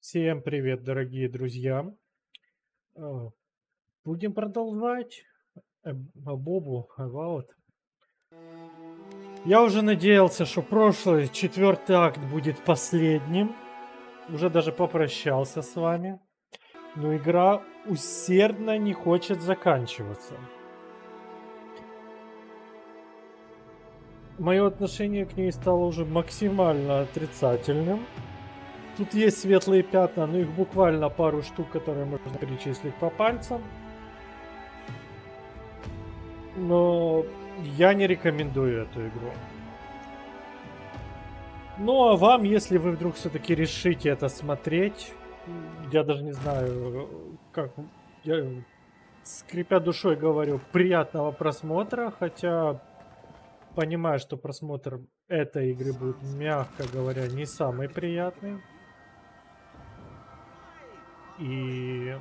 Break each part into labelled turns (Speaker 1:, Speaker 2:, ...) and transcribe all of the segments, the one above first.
Speaker 1: Всем привет, дорогие друзья! Э, Будем продолжать Бобу Avowed. Я уже надеялся, что прошлый четвертый акт будет последним. Уже даже попрощался с вами. Но игра усердно не хочет заканчиваться. Мое отношение к ней стало уже максимально отрицательным. Тут есть светлые пятна, но их буквально пару штук, которые можно перечислить по пальцам. Но я не рекомендую эту игру. Ну а вам, если вы вдруг все-таки решите это смотреть, я даже не знаю, как я, скрипя душой говорю, приятного просмотра, хотя понимаю, что просмотр этой игры будет, мягко говоря, не самый приятный. И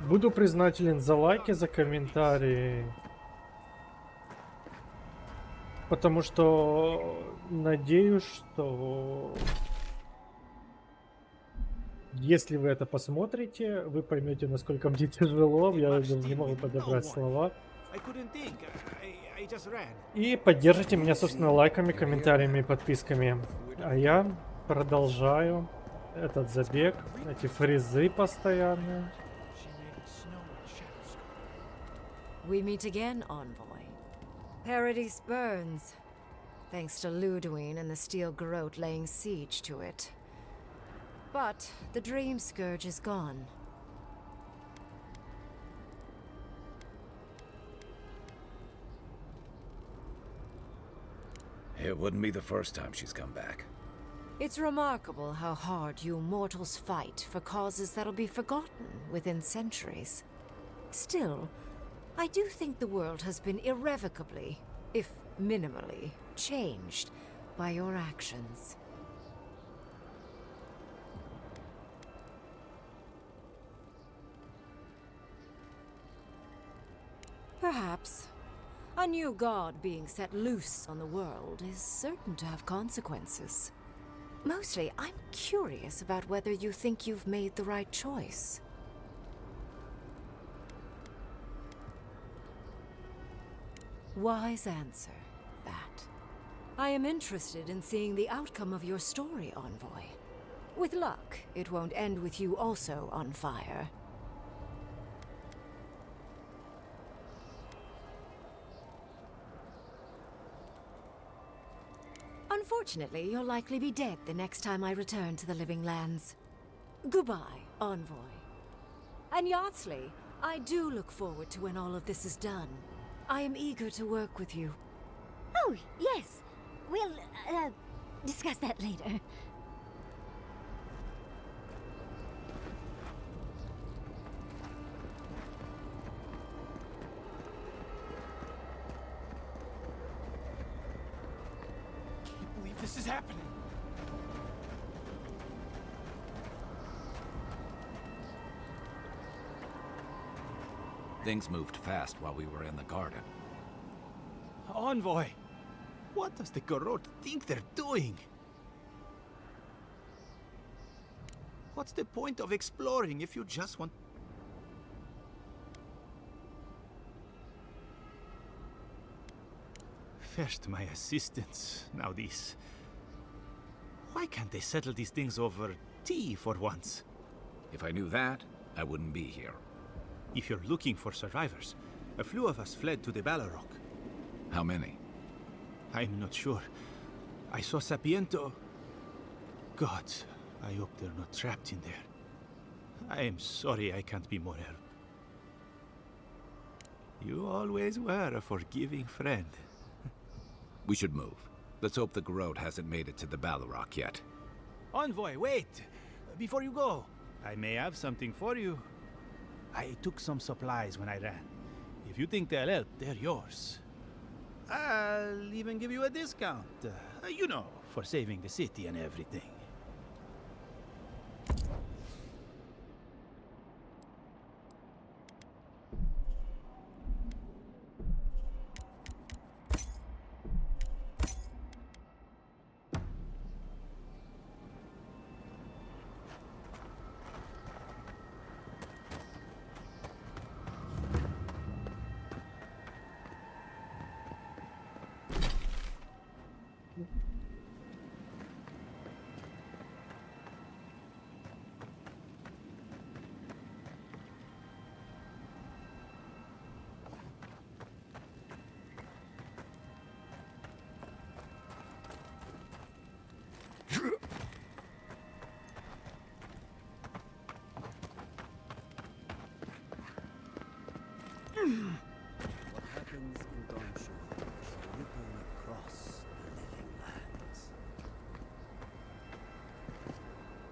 Speaker 1: буду признателен за лайки, за комментарии. Потому что надеюсь, что если вы это посмотрите, вы поймете, насколько мне тяжело. Я даже не могу подобрать слова. И поддержите меня, собственно, лайками, комментариями и подписками. А я продолжаю этот забег, эти фризы постоянные.
Speaker 2: We meet again, Envoy. Paradise burns, thanks to Ludwine and the Steel Garrote laying siege to it. But the Dream Scourge is gone.
Speaker 3: It wouldn't be the first time she's come back.
Speaker 2: It's remarkable how hard you mortals fight for causes that'll be forgotten within centuries. Still, I do think the world has been irrevocably, if minimally, changed by your actions. Perhaps. A new god being set loose on the world is certain to have consequences. Mostly, I'm curious about whether you think you've made the right choice. Wise answer, that. I am interested in seeing the outcome of your story, Envoy. With luck, it won't end with you also on fire. Unfortunately, you'll likely be dead the next time I return to the Living Lands. Goodbye, Envoy. And Yardsley, I do look forward to when all of this is done. I am eager to work with you.
Speaker 4: Oh, yes. We'll, discuss that later.
Speaker 3: Can't believe this is happening. Things moved fast while we were in the garden.
Speaker 5: Envoy! What does the Garrote think they're doing? What's the point of exploring if you just want... First my assistants, now this. Why can't they settle these things over tea for once?
Speaker 3: If I knew that, I wouldn't be here.
Speaker 5: If you're looking for survivors, a few of us fled to the Balrog.
Speaker 3: How many?
Speaker 5: I'm not sure. I saw Sapiento. Gods, I hope they're not trapped in there. I am sorry I can't be more help. You always were a forgiving friend.
Speaker 3: We should move. Let's hope the Garrote hasn't made it to the Balrog yet.
Speaker 5: Envoy, wait! Before you go, I may have something for you. I took some supplies when I ran. If you think they'll help, they're yours. I'll even give you a discount. You know, for saving the city and everything.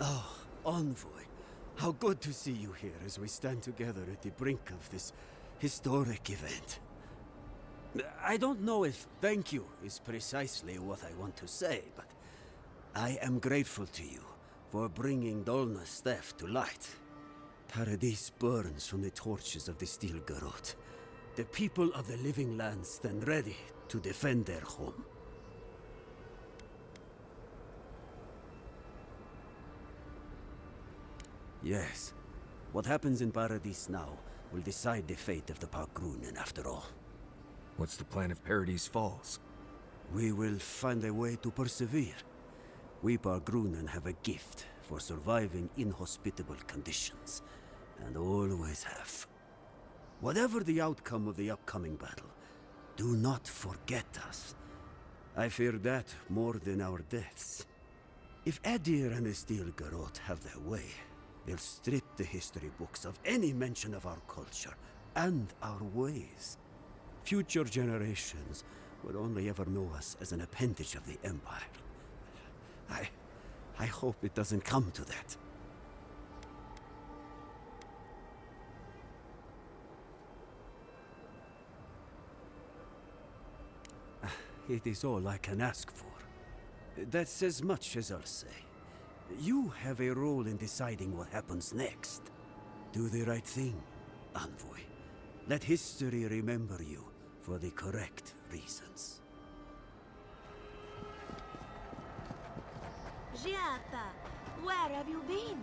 Speaker 6: Oh, Envoy. How good to see you here as we stand together at the brink of this historic event. I don't know if thank you is precisely what I want to say, but I am grateful to you for bringing Dolna's theft to light. Paradise burns from the torches of the Steel Garrote. The people of the Living Lands stand ready to defend their home. Yes. What happens in Paradise now will decide the fate of the Pogrunen after all.
Speaker 7: What's the plan if Paradise falls?
Speaker 6: We will find a way to persevere. We Pogrunen have a gift for surviving inhospitable conditions, and always have. Whatever the outcome of the upcoming battle, do not forget us. I fear that more than our deaths. If Edir and the Steel Garrote have their way, they'll strip the history books of any mention of our culture and our ways. Future generations will only ever know us as an appendage of the Empire. I hope it doesn't come to that. It is all I can ask for. That's as much as I'll say. You have a role in deciding what happens next. Do the right thing, Envoy. Let history remember you for the correct reasons.
Speaker 4: Giata, where have you been?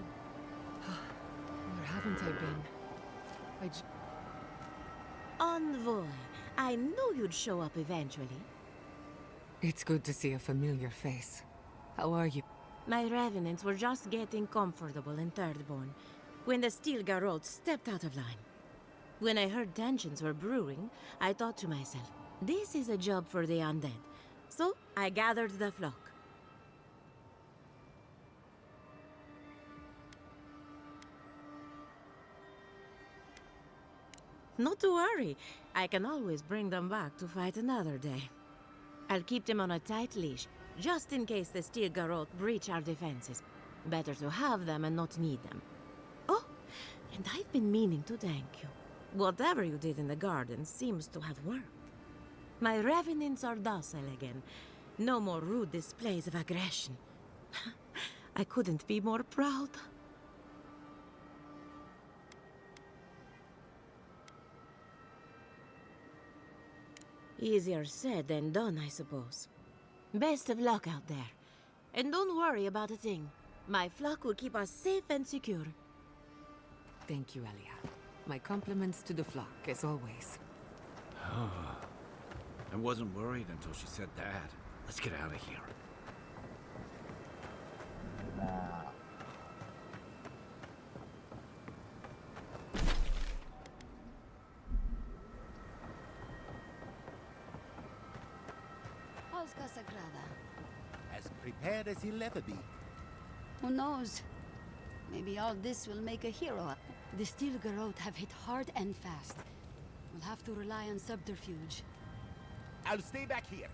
Speaker 8: Where haven't I been?
Speaker 4: Envoy, I knew you'd show up eventually.
Speaker 8: It's good to see a familiar face. How are you?
Speaker 4: My revenants were just getting comfortable in Thirdborn when the Steel Garrote stepped out of line. When I heard tensions were brewing, I thought to myself, this is a job for the undead. So I gathered the flock. Not to worry, I can always bring them back to fight another day. I'll keep them on a tight leash, just in case the Steel Garrote breach our defenses. Better to have them and not need them. Oh, and I've been meaning to thank you. Whatever you did in the garden seems to have worked. My revenants are docile again. No more rude displays of aggression. I couldn't be more proud. Easier said than done, I suppose. Best of luck out there. And don't worry about a thing. My flock will keep us safe and secure.
Speaker 8: Thank you, Elia. My compliments to the flock, as always.
Speaker 3: I wasn't worried until she said that. Let's get out of here.
Speaker 9: As prepared as he'll ever be.
Speaker 10: Who knows? Maybe all this will make a hero. The Steel Garrote have hit hard and fast. We'll have to rely on subterfuge.
Speaker 9: I'll stay back here.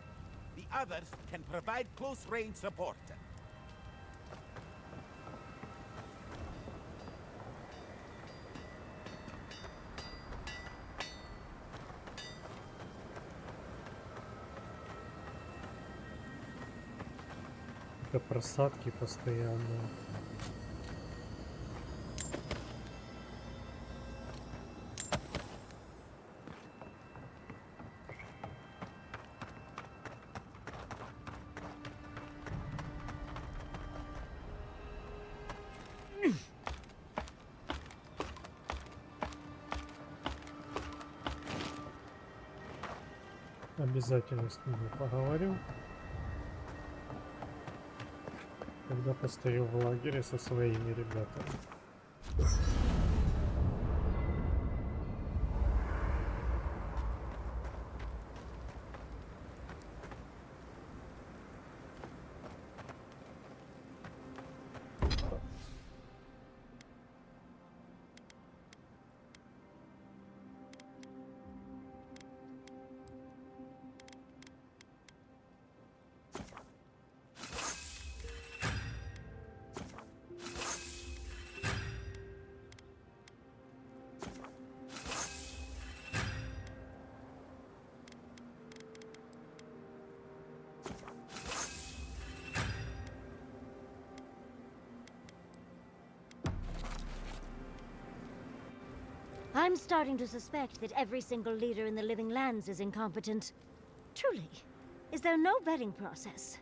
Speaker 9: The others can provide close-range support.
Speaker 1: Это просадки постоянно. Обязательно с ними поговорю, когда постою в лагере со своими ребятами.
Speaker 11: I'm starting to suspect that every single leader in the Living Lands is incompetent. Truly. Is there no vetting process?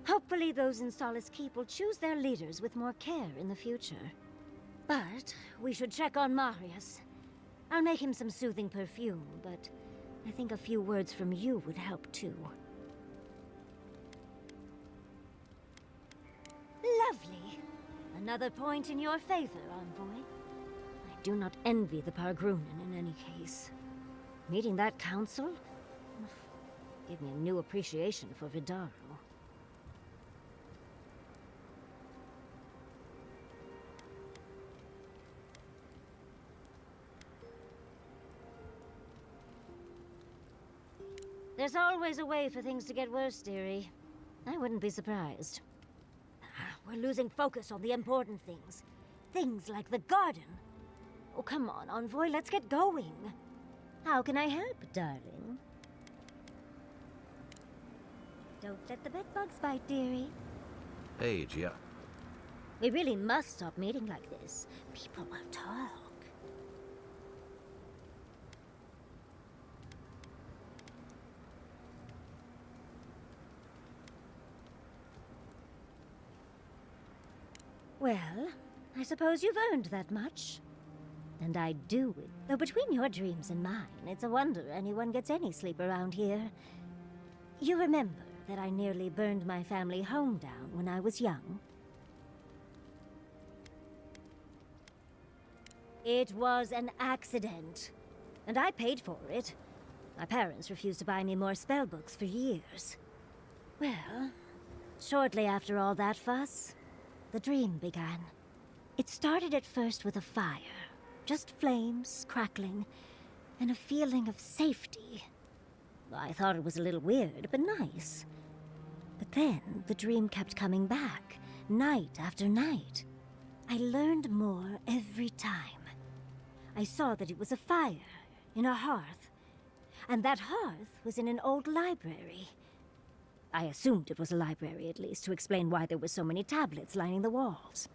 Speaker 11: Hopefully those in Solace Keep will choose their leaders with more care in the future. But we should check on Marius. I'll make him some soothing perfume, but I think a few words from you would help too. Lovely. Another point in your favor, Envoy. I do not envy the Pogrunen in any case. Meeting that council gave me a new appreciation for Vidaro. There's always a way for things to get worse, dearie. I wouldn't be surprised. We're losing focus on the important things. Things like the garden. Oh, come on, Envoy, let's get going. How can I help, darling? Don't let the bedbugs bite, dearie.
Speaker 3: Hey, Gia.
Speaker 11: We really must stop meeting like this. People will talk. Well, I suppose you've earned that much. And I do it. Though between your dreams and mine, it's a wonder anyone gets any sleep around here. You remember that I nearly burned my family home down when I was young? It was an accident. And I paid for it. My parents refused to buy me more spellbooks for years. Well, shortly after all that fuss, the dream began. It started at first with a fire. Just flames, crackling, and a feeling of safety. I thought it was a little weird, but nice. But then the dream kept coming back, night after night. I learned more every time. I saw that it was a fire in a hearth, and that hearth was in an old library. I assumed it was a library, at least, to explain why there were so many tablets lining the walls.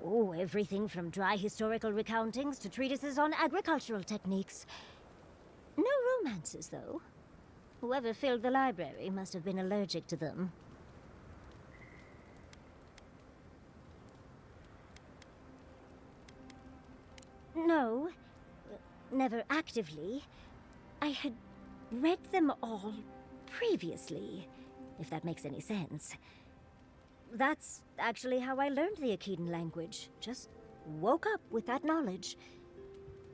Speaker 11: Oh, everything from dry historical recountings to treatises on agricultural techniques. No romances, though. Whoever filled the library must have been allergic to them. No, never actively. I had read them all previously, if that makes any sense. That's actually how I learned the Akedan language. Just woke up with that knowledge.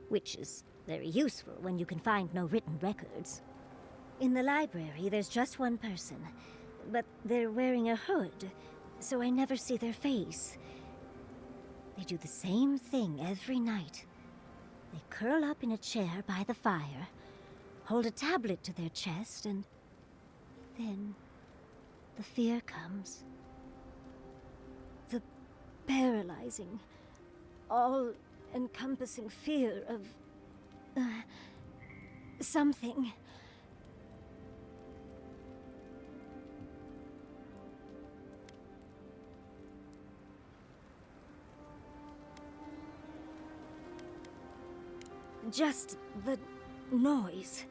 Speaker 11: Which is very useful when you can find no written records. In the library, there's just one person, but they're wearing a hood, so I never see their face. They do the same thing every night. They curl up in a chair by the fire, hold a tablet to their chest, and then the fear comes. The paralyzing, all-encompassing fear of something. Just the noise.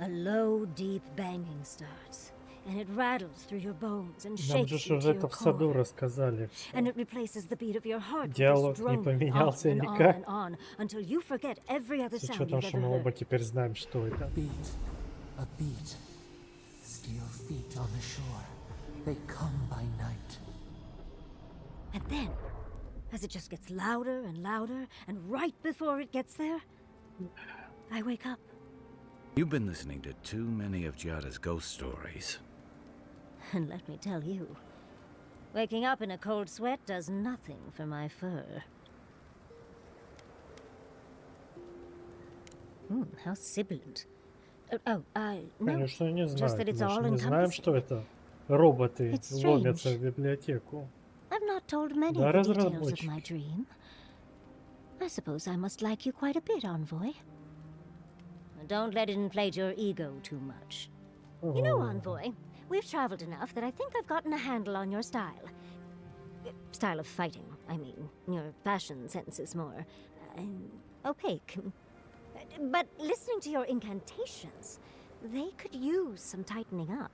Speaker 11: A low, deep banging starts, and it rattles through your bones and
Speaker 1: Нам
Speaker 11: shakes
Speaker 1: же
Speaker 11: into
Speaker 1: уже
Speaker 11: your
Speaker 1: это в саду
Speaker 11: core.
Speaker 1: рассказали
Speaker 11: And
Speaker 1: всё.
Speaker 11: it replaces the beat of your heart with
Speaker 1: Диалог
Speaker 11: this
Speaker 1: не
Speaker 11: droning
Speaker 1: поменялся
Speaker 11: on and
Speaker 1: никак.
Speaker 11: on and on until you forget every other
Speaker 1: С
Speaker 11: sound
Speaker 1: учетом,
Speaker 11: you've
Speaker 1: что
Speaker 11: ever
Speaker 1: мы оба
Speaker 11: heard.
Speaker 1: теперь знаем, что это.
Speaker 12: A beat. Steel feet on the shore. They come by night.
Speaker 11: And then, as it just gets louder and louder, and right before it gets there, I wake up.
Speaker 3: You've been listening to too many of Giada's ghost stories.
Speaker 11: And let me tell you, waking up in a cold sweat does nothing for my fur. How sibilant. No,
Speaker 1: Конечно, не
Speaker 11: just
Speaker 1: знаю.
Speaker 11: that it's
Speaker 1: Мы же не знаем,
Speaker 11: all-encompassing.
Speaker 1: что это роботы
Speaker 11: It's
Speaker 1: ломятся
Speaker 11: strange.
Speaker 1: в библиотеку.
Speaker 11: I've not told many
Speaker 1: Да,
Speaker 11: of the details of
Speaker 1: разработчики.
Speaker 11: my dream. I suppose I must like you quite a bit, Envoy. Don't let it inflate your ego too much. You know, Envoy, we've traveled enough that I think I've gotten a handle on your style. Style of fighting. I mean, your fashion sense is more opaque. But listening to your incantations, they could use some tightening up.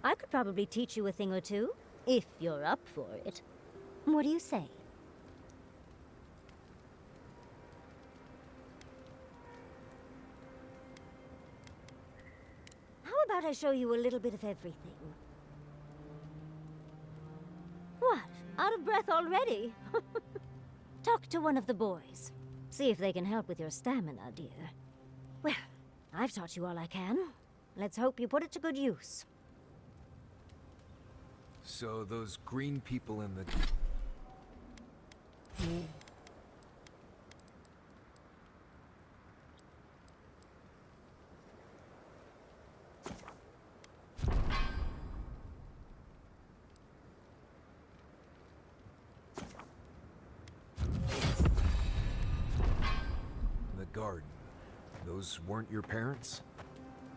Speaker 11: I could probably teach you a thing or two, if you're up for it. What do you say? How about I show you a little bit of everything? What? Out of breath already? Talk to one of the boys. See if they can help with your stamina, dear. Well, I've taught you all I can. Let's hope you put it to good use.
Speaker 7: So those green people in the... The garden. Those weren't your parents?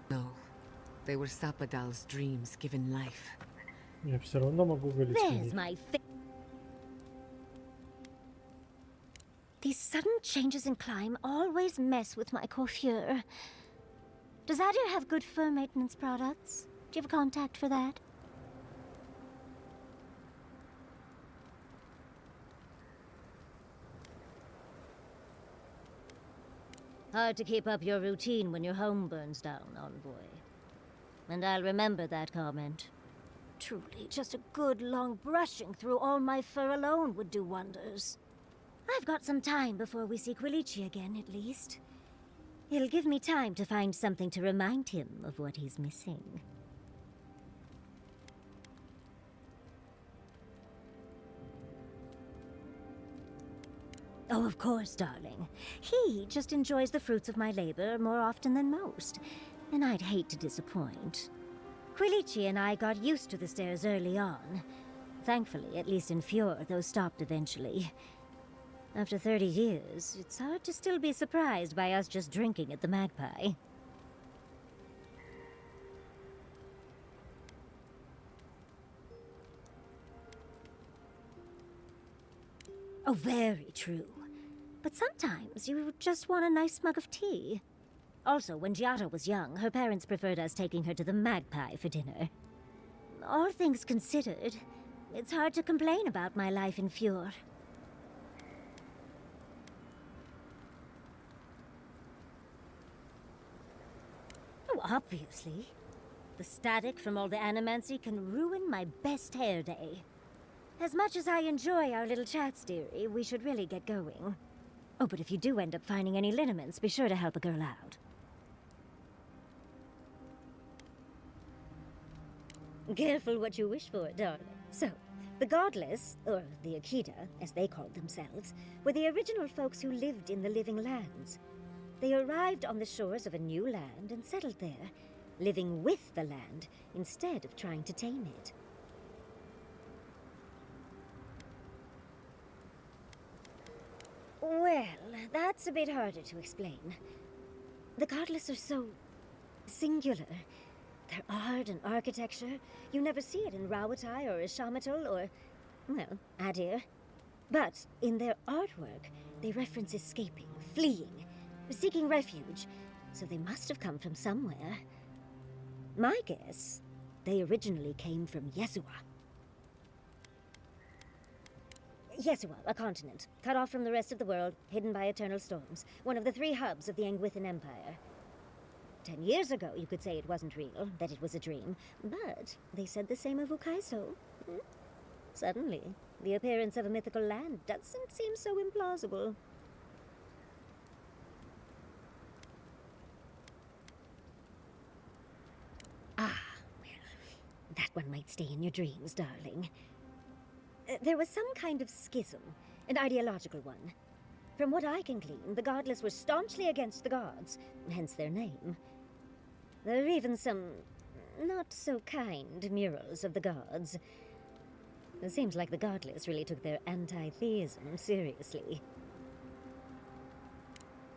Speaker 8: No. They were Sapadal's dreams given life.
Speaker 1: Я все равно могу говорить.
Speaker 11: There's my These sudden changes in climb always mess with my coiffure. Does Adir have good fur maintenance products? Do you have a contact for that? Hard to keep up your routine when your home burns down, Envoy. And I'll remember that comment. Truly, just a good long brushing through all my fur alone would do wonders. I've got some time before we see Quilici again, at least. It'll give me time to find something to remind him of what he's missing. Oh, of course, darling. He just enjoys the fruits of my labor more often than most, and I'd hate to disappoint. Quilici and I got used to the stairs early on. Thankfully, at least in Fjord, those stopped eventually. After 30 years, it's hard to still be surprised by us just drinking at the Magpie. Oh, very true. But sometimes you just want a nice mug of tea. Also, when Giada was young, her parents preferred us taking her to the Magpie for dinner. All things considered, it's hard to complain about my life in Fjord. Oh, obviously. The static from all the animancy can ruin my best hair day. As much as I enjoy our little chats, dearie, we should really get going. Oh, but if you do end up finding any liniments, be sure to help a girl out. Careful what you wish for, darling. So, the Godless, or the Akita, as they called themselves, were the original folks who lived in the Living Lands. They arrived on the shores of a new land and settled there, living with the land instead of trying to tame it. Well, that's a bit harder to explain. The Godless are so singular. Their art and architecture, you never see it in Rawatai or Ishamatal or, well, Adir. But in their artwork, they reference escaping, fleeing, seeking refuge, so they must have come from somewhere. My guess, they originally came from Yesua. Yesua, a continent, cut off from the rest of the world, hidden by eternal storms, one of the 3 hubs of the Angwithan Empire. 10 years ago, you could say it wasn't real, that it was a dream, but they said the same of Ukaiso. Suddenly, the appearance of a mythical land doesn't seem so implausible. Ah, well, that one might stay in your dreams, darling. There was some kind of schism, an ideological one. From what I can glean, the Godless were staunchly against the gods, hence their name. There are even some not-so-kind murals of the gods. It seems like the Godless really took their anti-theism seriously.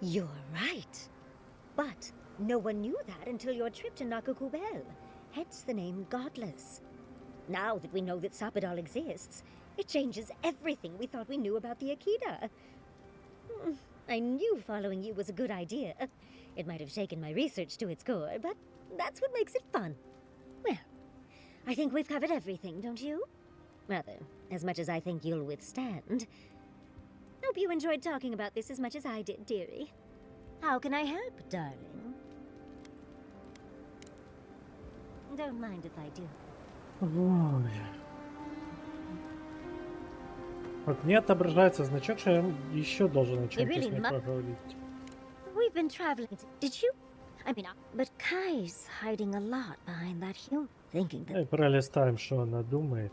Speaker 11: You're right. But no one knew that until your trip to Nakukubel, hence the name Godless. Now that we know that Sapadal exists, It changes everything we thought we knew about the Akita. I knew following you was a good idea. It might have shaken my research to its core, but that's what makes it fun. Well, I think we've covered everything, don't you? Rather, as much as I think you'll withstand. Hope you enjoyed talking about this as much as I did, dearie. How can I help, darling? Don't mind if I do.
Speaker 1: Ой. Вот мне отображается значок, что я еще должен о чем-то с ней поговорить.
Speaker 11: We've been traveling. Did you? I mean, but Kai's hiding a lot behind that human. Thinking that.
Speaker 1: Пролистаем, что она думает.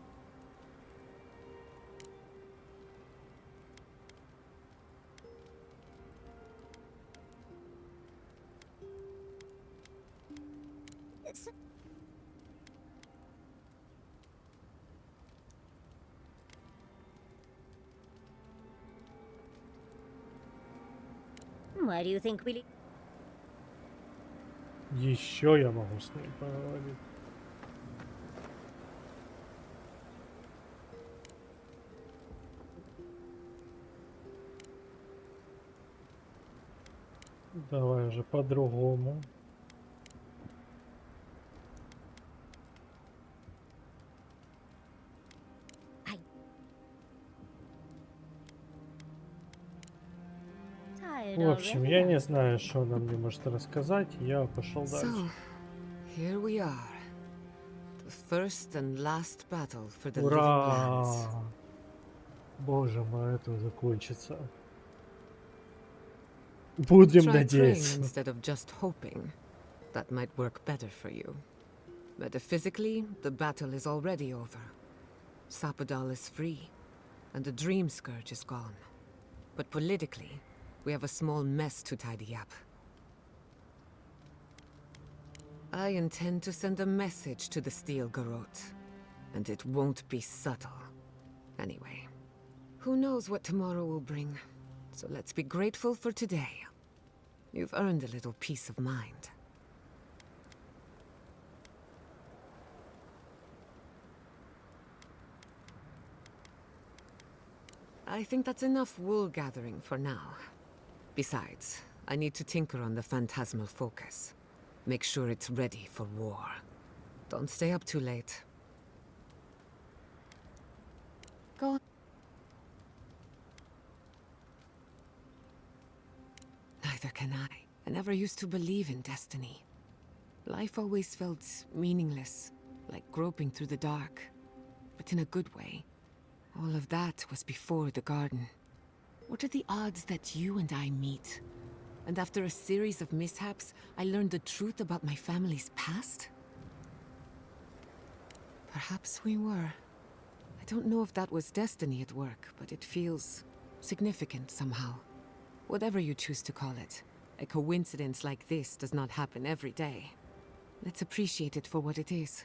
Speaker 11: Why do you think we?
Speaker 1: Еще я могу с ней поговорить. Давай уже по-другому. В общем, я не знаю, что она мне может рассказать. Я пошел дальше.
Speaker 8: So, here we are. The first and last battle for the living
Speaker 1: Ура!
Speaker 8: lands.
Speaker 1: Боже мой, это закончится. Будем
Speaker 8: Try praying
Speaker 1: надеяться.
Speaker 8: instead of just hoping. That might work better for you. Metaphysically, the battle is already over. Sapadal is free, and the Dream Scourge is gone. But politically, we have a small mess to tidy up. I intend to send a message to the Steel Garrote, and it won't be subtle. Anyway, who knows what tomorrow will bring, so let's be grateful for today. You've earned a little peace of mind. I think that's enough wool gathering for now. Besides, I need to tinker on the phantasmal focus. Make sure it's ready for war. Don't stay up too late. Go on. Neither can I. I never used to believe in destiny. Life always felt meaningless, like groping through the dark. But in a good way. All of that was before the garden. What are the odds that you and I meet? And after a series of mishaps, I learned the truth about my family's past? Perhaps we were. I don't know if that was destiny at work, but it feels significant somehow. Whatever you choose to call it, a coincidence like this does not happen every day. Let's appreciate it for what it is.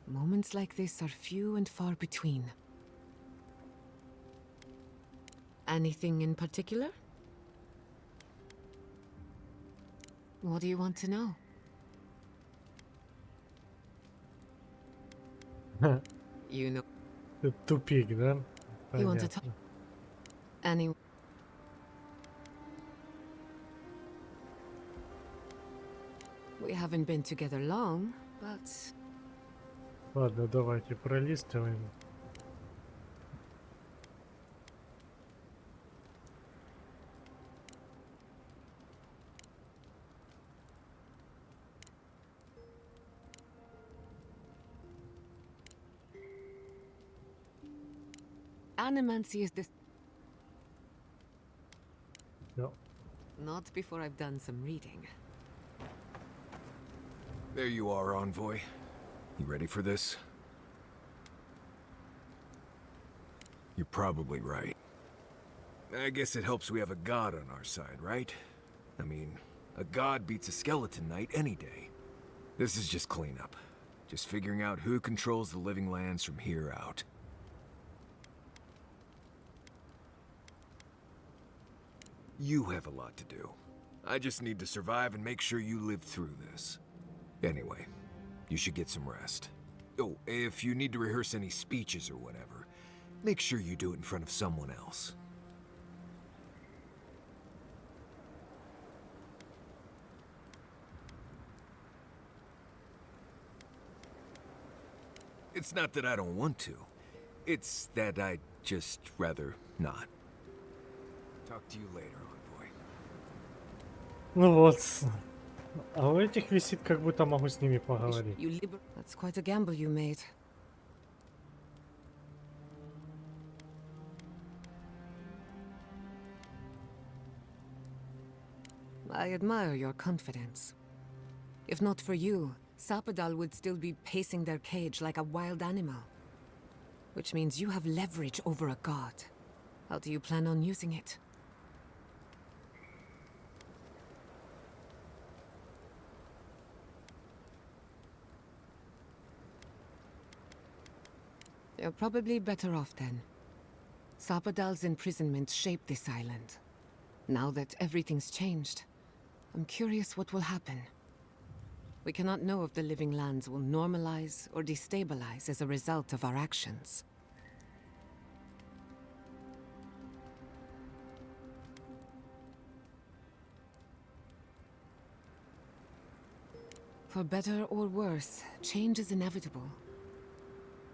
Speaker 8: Moments like this are few and far between. Anything in particular? What do you want to know? You know.
Speaker 1: Тупик, да?
Speaker 8: You want to talk? Any. We haven't been together long, but.
Speaker 1: Ладно, давайте пролистываем.
Speaker 8: Animancy is this.
Speaker 1: No.
Speaker 8: Not before I've done some reading.
Speaker 7: There you are, Envoy. You ready for this? You're probably right. I guess it helps we have a god on our side, right? I mean, a god beats a skeleton knight any day. This is just cleanup. Just figuring out who controls the living lands from here out. You have a lot to do. I just need to survive and make sure you live through this. Anyway, you should get some rest. Oh, if you need to rehearse any speeches or whatever, make sure you do it in front of someone else. It's not that I don't want to. It's that I'd just rather not. Talk to you later, envoy.
Speaker 1: Ну вот. А у этих висит, как будто могу с ними поговорить.
Speaker 8: That's quite a gamble you made. I admire your confidence. If not for you, Sapadal would still be pacing their cage like a wild animal. Which means you have leverage over a god. How do you plan on using it? You're probably better off then. Sapadal's imprisonment shaped this island. Now that everything's changed, I'm curious what will happen. We cannot know if the living lands will normalize or destabilize as a result of our actions. For better or worse, change is inevitable.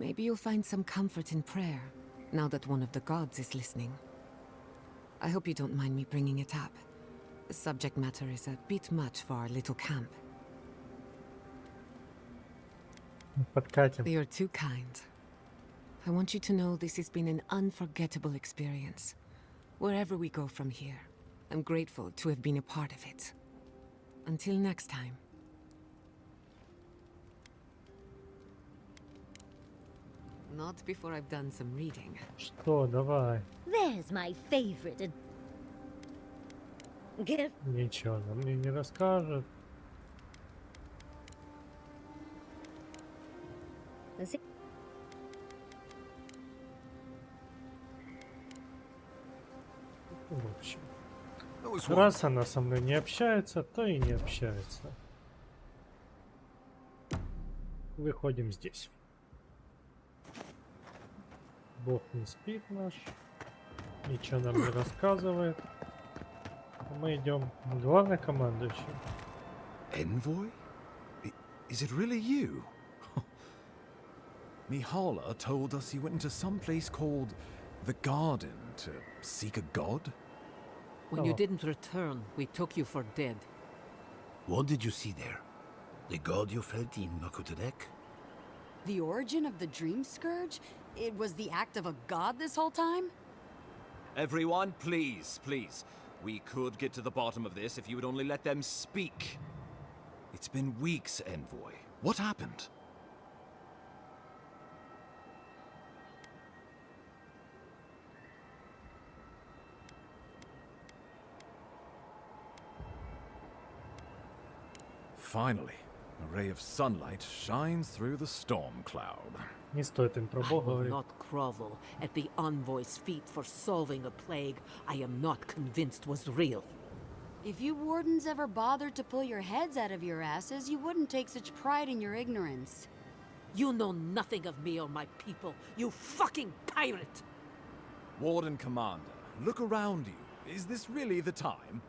Speaker 8: Maybe you'll find some comfort in prayer, now that one of the gods is listening. I hope you don't mind me bringing it up. The subject matter is a bit much for our little camp.
Speaker 1: Подкатим.
Speaker 8: You're too kind. I want you to know this has been an unforgettable experience. Wherever we go from here, I'm grateful to have been a part of it. Until next time. Not before I've done some reading.
Speaker 1: Что, давай.
Speaker 11: There's my favorite. Give.
Speaker 1: Ничего она мне не расскажет. В общем, раз она со мной не общается, то и не общается. Выходим здесь. Бог не спит наш, ничего нам не рассказывает. Мы идем к главнокомандующему.
Speaker 13: Envoy? Is it really you? Mihala told us you went into some place called the Garden to seek a god?
Speaker 14: When you didn't return, we took you for dead.
Speaker 15: What did you see there? The god you felt in Makutadek?
Speaker 16: The origin of the Dream Scourge? It was the act of a god this whole time?
Speaker 17: Everyone, please, please. We could get to the bottom of this if you would only let them speak. It's been weeks, Envoy. What happened?
Speaker 13: Finally, a ray of sunlight shines through the storm cloud.
Speaker 1: Не стоит им про
Speaker 14: I
Speaker 1: Бога
Speaker 14: will
Speaker 1: говорить.
Speaker 14: not grovel at the envoy's feet for solving a plague I am not convinced was real.
Speaker 10: If you wardens ever bothered to pull your heads out of your asses, you wouldn't take such pride in your ignorance.
Speaker 14: You know nothing of me or my people, you fucking pirate!
Speaker 13: Warden Commander, look around you. Is this really the time?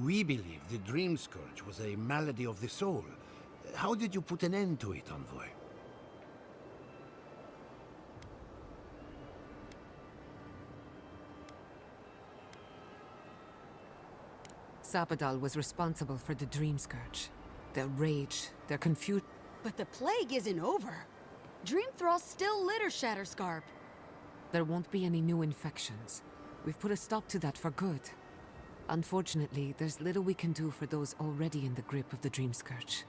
Speaker 15: We believe the Dream Scourge was a malady of the soul. How did you put an end to it, Envoy?
Speaker 8: Sapadal was responsible for the Dream Scourge. Their rage, their confusion.
Speaker 10: But the plague isn't over. Dream Thralls still litter Shatterscarp.
Speaker 8: There won't be any new infections. We've put a stop to that for good. Unfortunately, there's little we can do for those already in the grip of the Dream Scourge.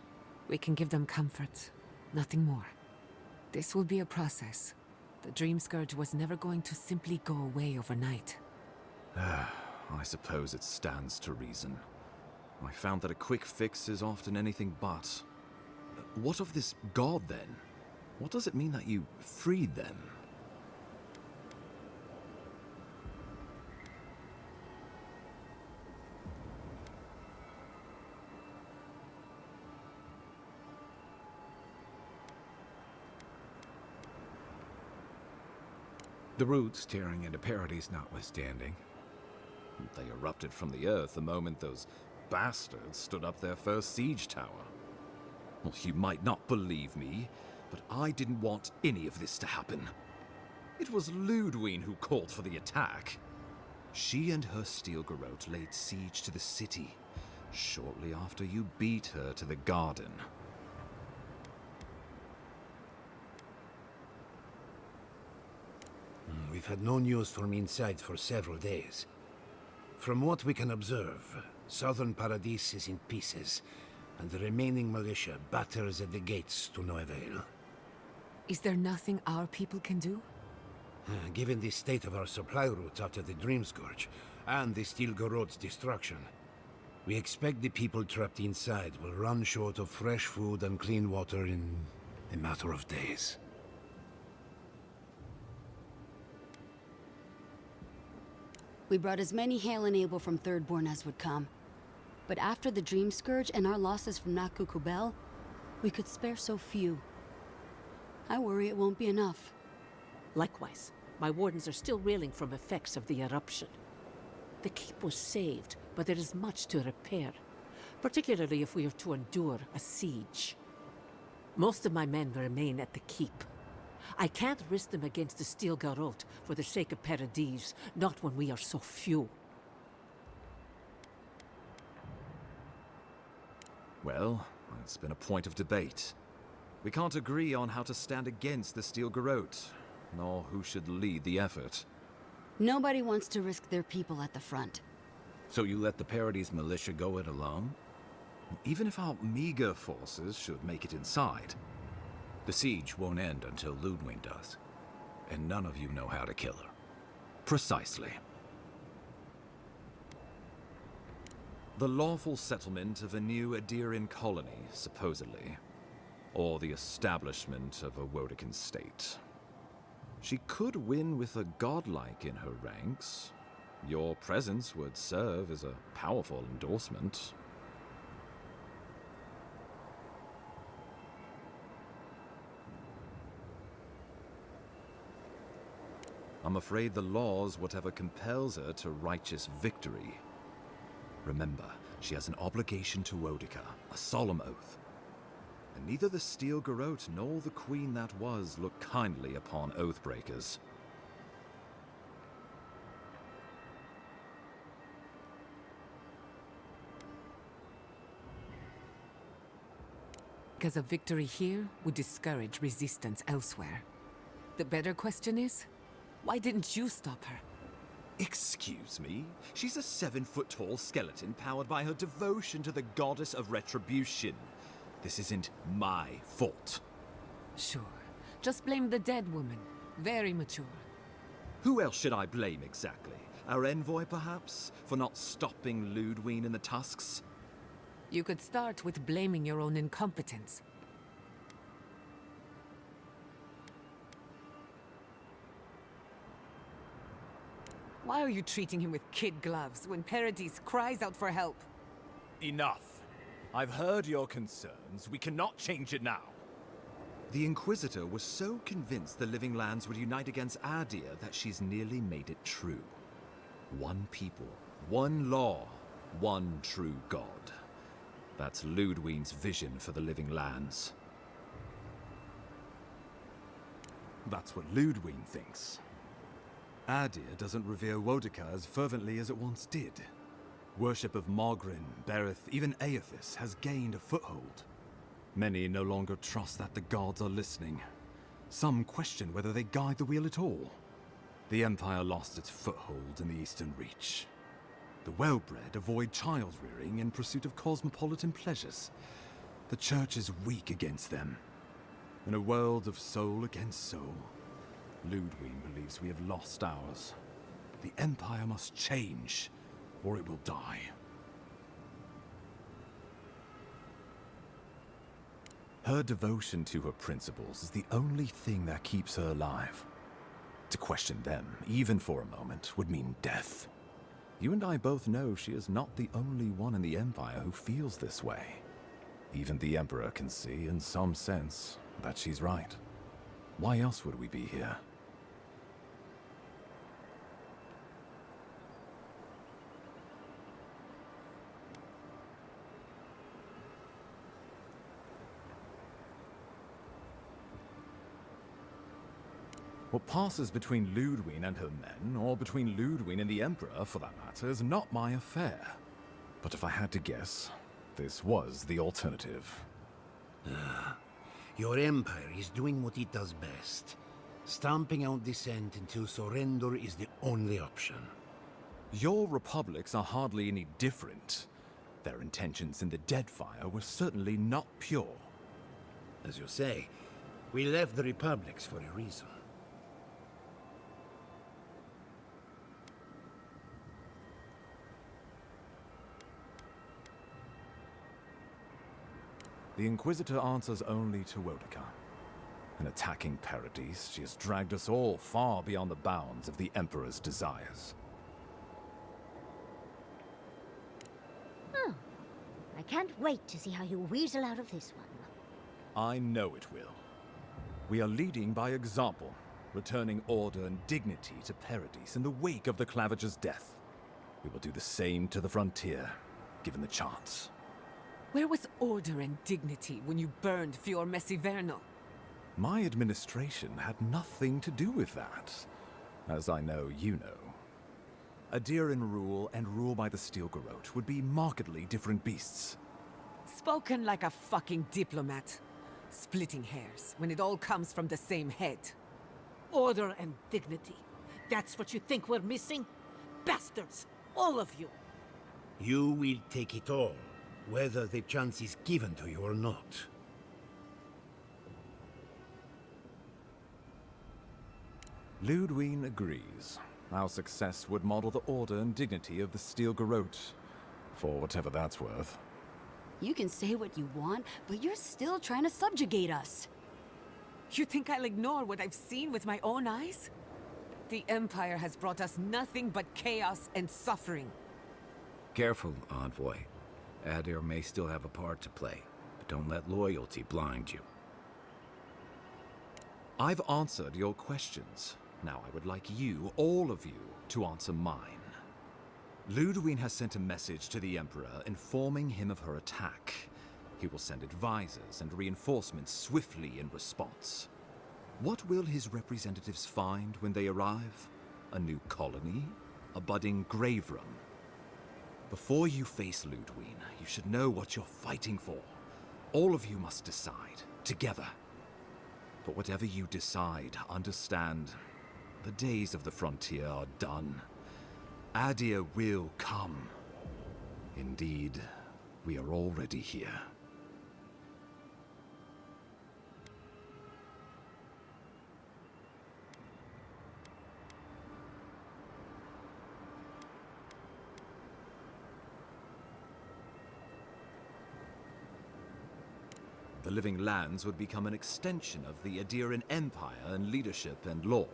Speaker 8: We can give them comfort, nothing more. This will be a process. The Dream Scourge was never going to simply go away overnight.
Speaker 17: I suppose it stands to reason. I found that a quick fix is often anything but. What of this god, then? What does it mean that you freed them?
Speaker 3: The roots tearing into Paradise notwithstanding. They erupted from the earth the moment those bastards stood up their first siege tower. Well, you might not believe me, but I didn't want any of this to happen. It was Ludwine who called for the attack. She and her steel garrote laid siege to the city shortly after you beat her to the garden.
Speaker 15: We've had no news from inside for several days. From what we can observe, southern Paradise is in pieces, and the remaining militia batters at the gates to no avail.
Speaker 8: Is there nothing our people can do?
Speaker 15: Given the state of our supply routes after the Dream Scourge, and the Steel Garrote's destruction, we expect the people trapped inside will run short of fresh food and clean water in a matter of days.
Speaker 10: We brought as many Hail and Able from Thirdborn as would come. But after the Dream Scourge and our losses from Nakukubel, we could spare so few. I worry it won't be enough.
Speaker 14: Likewise, my wardens are still reeling from effects of the eruption. The keep was saved, but there is much to repair, particularly if we are to endure a siege. Most of my men remain at the keep. I can't risk them against the Steel Garrote for the sake of Paradise, not when we are so few.
Speaker 17: Well, it's been a point of debate. We can't agree on how to stand against the Steel Garrote, nor who should lead the effort.
Speaker 10: Nobody wants to risk their people at the front.
Speaker 3: So you let the Paradise militia go it alone?
Speaker 17: Even if our meager forces should make it inside,
Speaker 3: the siege won't end until Ludwine does. And none of you know how to kill her.
Speaker 17: Precisely. The lawful settlement of a new Adirian colony, supposedly. Or the establishment of a Wodican state. She could win with a godlike in her ranks. Your presence would serve as a powerful endorsement. I'm afraid the law's whatever compels her to righteous victory. Remember, she has an obligation to Wodica, a solemn oath. And neither the Steel Garrote nor the queen that was look kindly upon oathbreakers.
Speaker 8: Because a victory here would discourage resistance elsewhere. The better question is, why didn't you stop her?
Speaker 17: Excuse me? She's a 7-foot-tall skeleton powered by her devotion to the goddess of retribution. This isn't my fault.
Speaker 8: Sure. Just blame the dead woman. Very mature.
Speaker 17: Who else should I blame exactly? Our envoy, perhaps? For not stopping Ludwine and the Tusks?
Speaker 8: You could start with blaming your own incompetence. Why are you treating him with kid gloves when Paradise cries out for help?
Speaker 7: Enough. I've heard your concerns. We cannot change it now.
Speaker 17: The Inquisitor was so convinced the Living Lands would unite against Adir that she's nearly made it true. One people, one law, one true God. That's Ludwine's vision for the Living Lands.
Speaker 7: That's what Ludwine thinks. Adir doesn't revere Wodica as fervently as it once did. Worship of Mogrin, Berith, even Aethys has gained a foothold. Many no longer trust that the gods are listening. Some question whether they guide the wheel at all. The Empire lost its foothold in the Eastern Reach. The well-bred avoid child-rearing in pursuit of cosmopolitan pleasures. The Church is weak against them. In a world of soul against soul, Ludwine believes we have lost ours. The Empire must change, or it will die.
Speaker 17: Her devotion to her principles is the only thing that keeps her alive. To question them, even for a moment, would mean death. You and I both know she is not the only one in the Empire who feels this way. Even the Emperor can see, in some sense, that she's right. Why else would we be here? What passes between Ludwig and her men, or between Ludwig and the Emperor, for that matter, is not my affair. But if I had to guess, this was the alternative.
Speaker 15: Your empire is doing what it does best. Stamping out dissent until surrender is the only option.
Speaker 17: Your republics are hardly any different. Their intentions in the Deadfire were certainly not pure.
Speaker 15: As you say, we left the republics for a reason.
Speaker 17: The Inquisitor answers only to Wodica. In attacking Paradise, she has dragged us all far beyond the bounds of the Emperor's desires.
Speaker 11: Oh, I can't wait to see how you weasel out of this one.
Speaker 17: I know it will. We are leading by example, returning order and dignity to Paradise in the wake of the Clavager's death. We will do the same to the frontier, given the chance.
Speaker 8: Where was order and dignity when you burned Fior Messivernal?
Speaker 17: My administration had nothing to do with that, as I know you know. Adiran rule and rule by the Steel Garrote would be markedly different beasts.
Speaker 8: Spoken like a fucking diplomat. Splitting hairs when it all comes from the same head.
Speaker 14: Order and dignity. That's what you think we're missing? Bastards! All of you!
Speaker 15: You will take it all, whether the chance is given to you or not.
Speaker 17: Ludwig agrees. Our success would model the order and dignity of the Steel Garrote, for whatever that's worth.
Speaker 10: You can say what you want, but you're still trying to subjugate us.
Speaker 8: You think I'll ignore what I've seen with my own eyes? The Empire has brought us nothing but chaos and suffering.
Speaker 3: Careful, Envoy. Adir may still have a part to play, but don't let loyalty blind you.
Speaker 17: I've answered your questions. Now I would like you, all of you, to answer mine. Ludwig has sent a message to the Emperor informing him of her attack. He will send advisors and reinforcements swiftly in response. What will his representatives find when they arrive? A new colony? A budding grave room? Before you face Ludwig, you should know what you're fighting for. All of you must decide, together. But whatever you decide, understand, the days of the frontier are done. Adir will come. Indeed, we are already here. The Living Lands would become an extension of the Adiran Empire in leadership and law.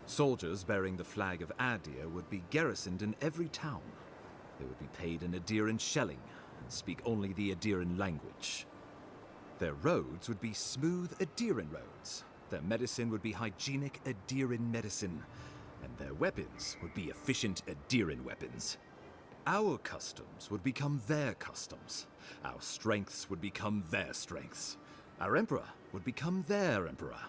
Speaker 17: Soldiers bearing the flag of Adir would be garrisoned in every town. They would be paid in Adiran shelling and speak only the Adiran language. Their roads would be smooth Adiran roads. Their medicine would be hygienic Adiran medicine. And their weapons would be efficient Adiran weapons. Our customs would become their customs. Our strengths would become their strengths. Our emperor would become their emperor.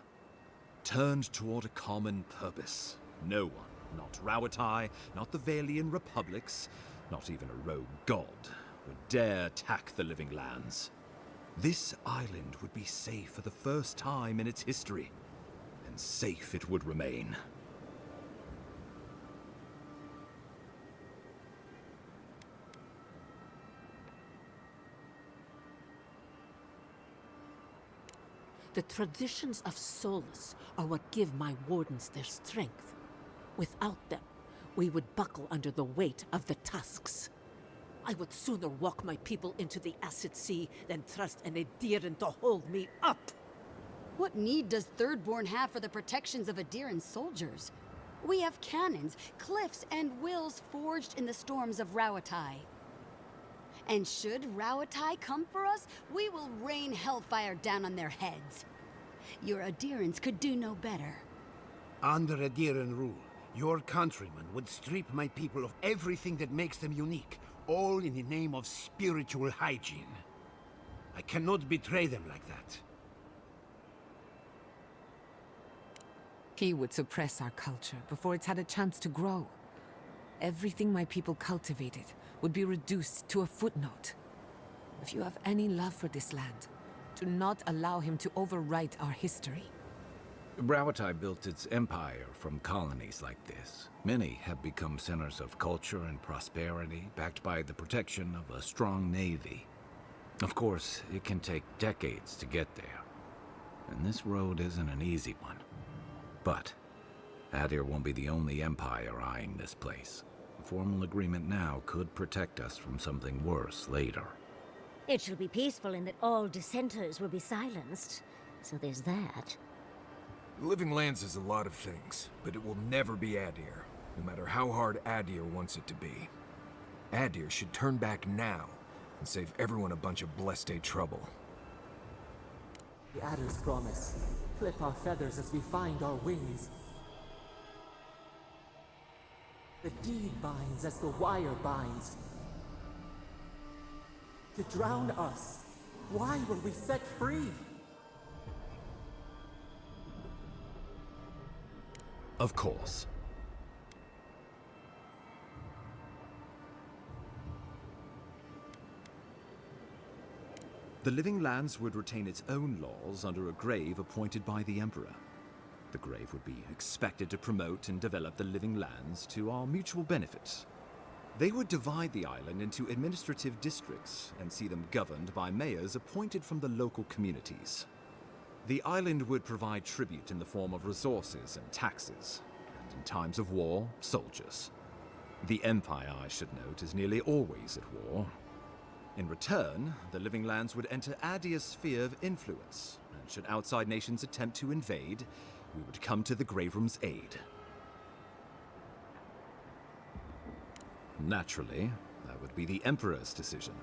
Speaker 17: Turned toward a common purpose. No one, not Rawatai, not the Valian republics, not even a rogue god, would dare attack the Living Lands. This island would be safe for the first time in its history, and safe it would remain.
Speaker 14: The traditions of solace are what give my wardens their strength. Without them, we would buckle under the weight of the tusks. I would sooner walk my people into the acid sea than trust an Adiran to hold me up.
Speaker 10: What need does Thirdborn have for the protections of Adiran soldiers? We have cannons, cliffs, and wills forged in the storms of Rawatai. And should Rawatai come for us, we will rain hellfire down on their heads. Your Adirans could do no better.
Speaker 15: Under Adiran rule, your countrymen would strip my people of everything that makes them unique, all in the name of spiritual hygiene. I cannot betray them like that.
Speaker 8: He would suppress our culture before it's had a chance to grow. Everything my people cultivated would be reduced to a footnote. If you have any love for this land, do not allow him to overwrite our history.
Speaker 3: Brawatai built its empire from colonies like this. Many have become centers of culture and prosperity, backed by the protection of a strong navy. Of course, it can take decades to get there. And this road isn't an easy one. But Adir won't be the only empire eyeing this place. A formal agreement now could protect us from something worse later.
Speaker 11: It shall be peaceful in that all dissenters will be silenced. So there's that.
Speaker 7: Living Lands is a lot of things, but it will never be Adir, no matter how hard Adir wants it to be. Adir should turn back now and save everyone a bunch of blessed trouble.
Speaker 12: The Adder's promise. Clip our feathers as we find our wings. The deed binds as the wire binds. To drown us, why were we set free?
Speaker 3: Of course. The Living Lands would retain its own laws under a grave appointed by the Emperor. The grave would be expected to promote and develop the Living Lands to our mutual benefit. They would divide the island into administrative districts and see them governed by mayors appointed from the local communities. The island would provide tribute in the form of resources and taxes, and in times of war, soldiers. The Empire, I should note, is nearly always at war. In return, the Living Lands would enter Adir's sphere of influence, and should outside nations attempt to invade, we would come to the Grave Room's aid. Naturally, that would be the Emperor's decision.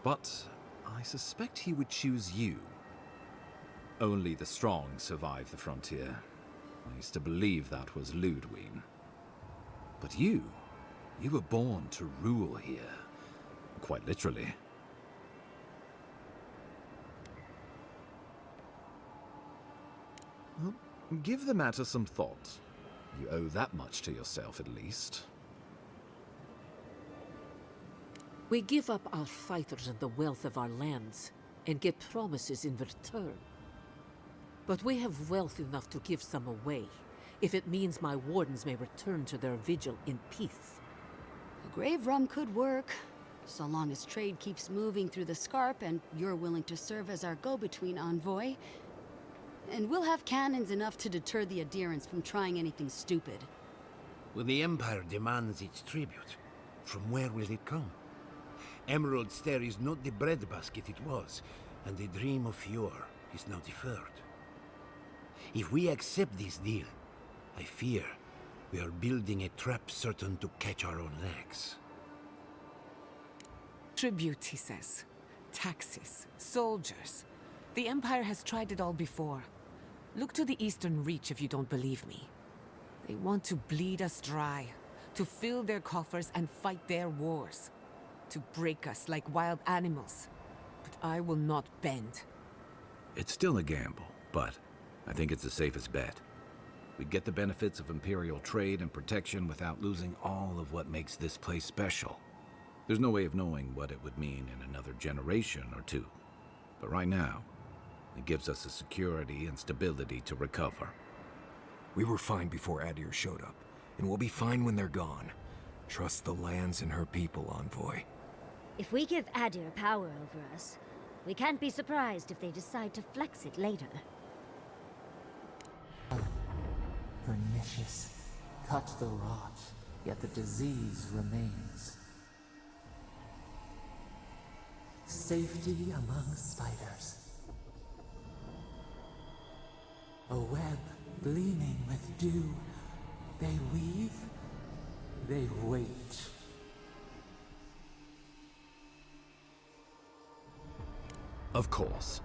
Speaker 3: But I suspect he would choose you. Only the strong survive the frontier. I used to believe that was Ludwig. But you were born to rule here. Quite literally. Well, give the matter some thought. You owe that much to yourself, at least.
Speaker 14: We give up our fighters and the wealth of our lands, and get promises in return. But we have wealth enough to give some away, if it means my wardens may return to their vigil in peace.
Speaker 10: A grave room could work, so long as trade keeps moving through the Scarp and you're willing to serve as our go-between envoy. And we'll have cannons enough to deter the adherents from trying anything stupid.
Speaker 15: When the Empire demands its tribute, from where will it come? Emerald Stair is not the breadbasket it was, and the dream of yore is now deferred. If we accept this deal, I fear we are building a trap certain to catch our own legs.
Speaker 8: Tribute, he says. Taxes. Soldiers. The Empire has tried it all before. Look to the Eastern Reach if you don't believe me. They want to bleed us dry, to fill their coffers and fight their wars, to break us like wild animals. But I will not bend.
Speaker 3: It's still a gamble, but I think it's the safest bet. We'd get the benefits of Imperial trade and protection without losing all of what makes this place special. There's no way of knowing what it would mean in another generation or two. But right now, it gives us the security and stability to recover.
Speaker 7: We were fine before Adir showed up, and we'll be fine when they're gone. Trust the lands and her people, Envoy.
Speaker 11: If we give Adir power over us, we can't be surprised if they decide to flex it later.
Speaker 12: Pernicious. Touch the rot, yet the disease remains. Safety among spiders. A web gleaming with dew. They weave, they wait.
Speaker 3: Of course.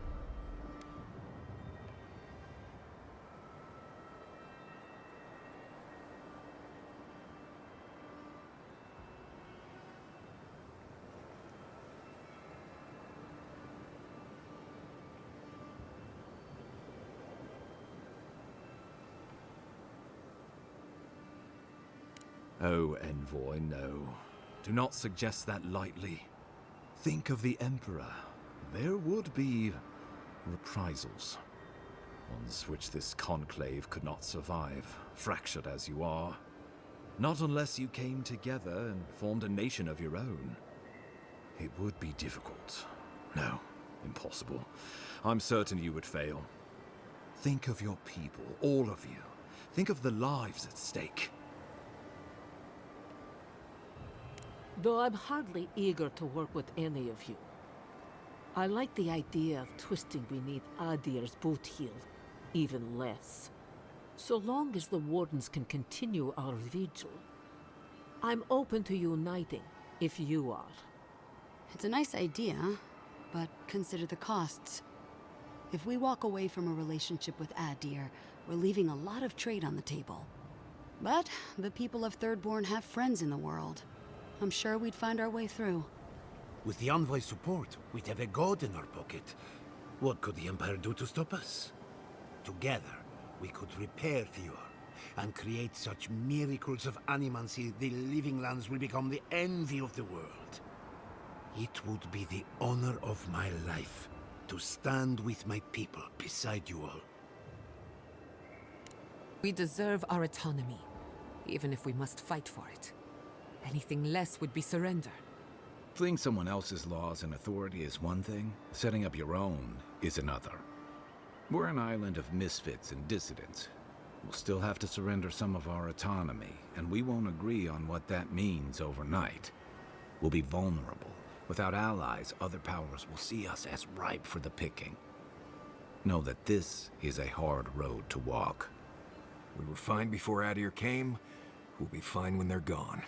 Speaker 17: Oh, Envoy, no. Do not suggest that lightly. Think of the Emperor. There would be reprisals. Ones which this conclave could not survive, fractured as you are. Not unless you came together and formed a nation of your own. It would be difficult. No, impossible. I'm certain you would fail. Think of your people, all of you. Think of the lives at stake.
Speaker 14: Though I'm hardly eager to work with any of you, I like the idea of twisting beneath Adir's boot heel even less. So long as the Wardens can continue our vigil, I'm open to uniting, if you are.
Speaker 16: It's a nice idea, but consider the costs. If we walk away from a relationship with Adir, we're leaving a lot of trade on the table. But the people of Thirdborn have friends in the world. I'm sure we'd find our way through.
Speaker 15: With the Envoy's support, we'd have a god in our pocket. What could the Empire do to stop us? Together, we could repair Theor, and create such miracles of animancy the Living Lands will become the envy of the world. It would be the honor of my life to stand with my people beside you all.
Speaker 8: We deserve our autonomy, even if we must fight for it. Anything less would be surrender.
Speaker 3: Fleeing someone else's laws and authority is one thing, setting up your own is another. We're an island of misfits and dissidents. We'll still have to surrender some of our autonomy, and we won't agree on what that means overnight. We'll be vulnerable. Without allies, other powers will see us as ripe for the picking. Know that this is a hard road to walk.
Speaker 7: We were fine before Adir came. We'll be fine when they're gone.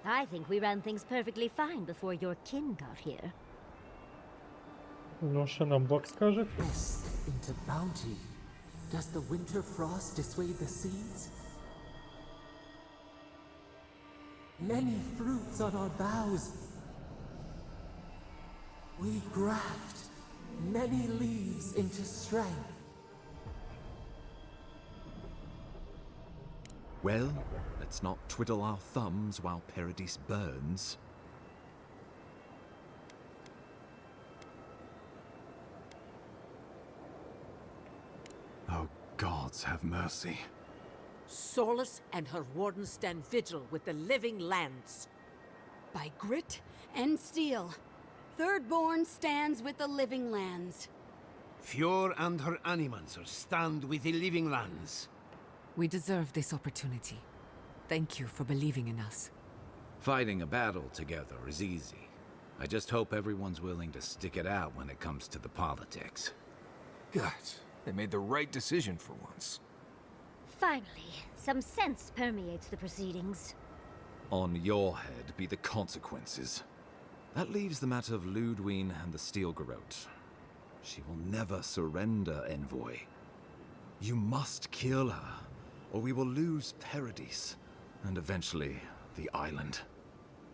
Speaker 11: I think we ran things perfectly fine before your kin got here.
Speaker 1: Ну, что нам Бог скажет?
Speaker 12: Yes, into bounty. Does the winter frost dissuade the seeds? Many fruits on our boughs. We graft many leaves into strength.
Speaker 17: Well, let's not twiddle our thumbs while Paradise burns. Oh, gods have mercy.
Speaker 14: Solus and her Wardens stand vigil with the Living Lands.
Speaker 16: By grit and steel, Thirdborn stands with the Living Lands.
Speaker 15: Fior and her animancers stand with the Living Lands.
Speaker 8: We deserve this opportunity. Thank you for believing in us.
Speaker 3: Fighting a battle together is easy. I just hope everyone's willing to stick it out when it comes to the politics.
Speaker 7: God, they made the right decision for once.
Speaker 11: Finally, some sense permeates the proceedings.
Speaker 17: On your head be the consequences. That leaves the matter of Ludwine and the Steel Garrote. She will never surrender, Envoy. You must kill her, or we will lose Paradise, and eventually the island.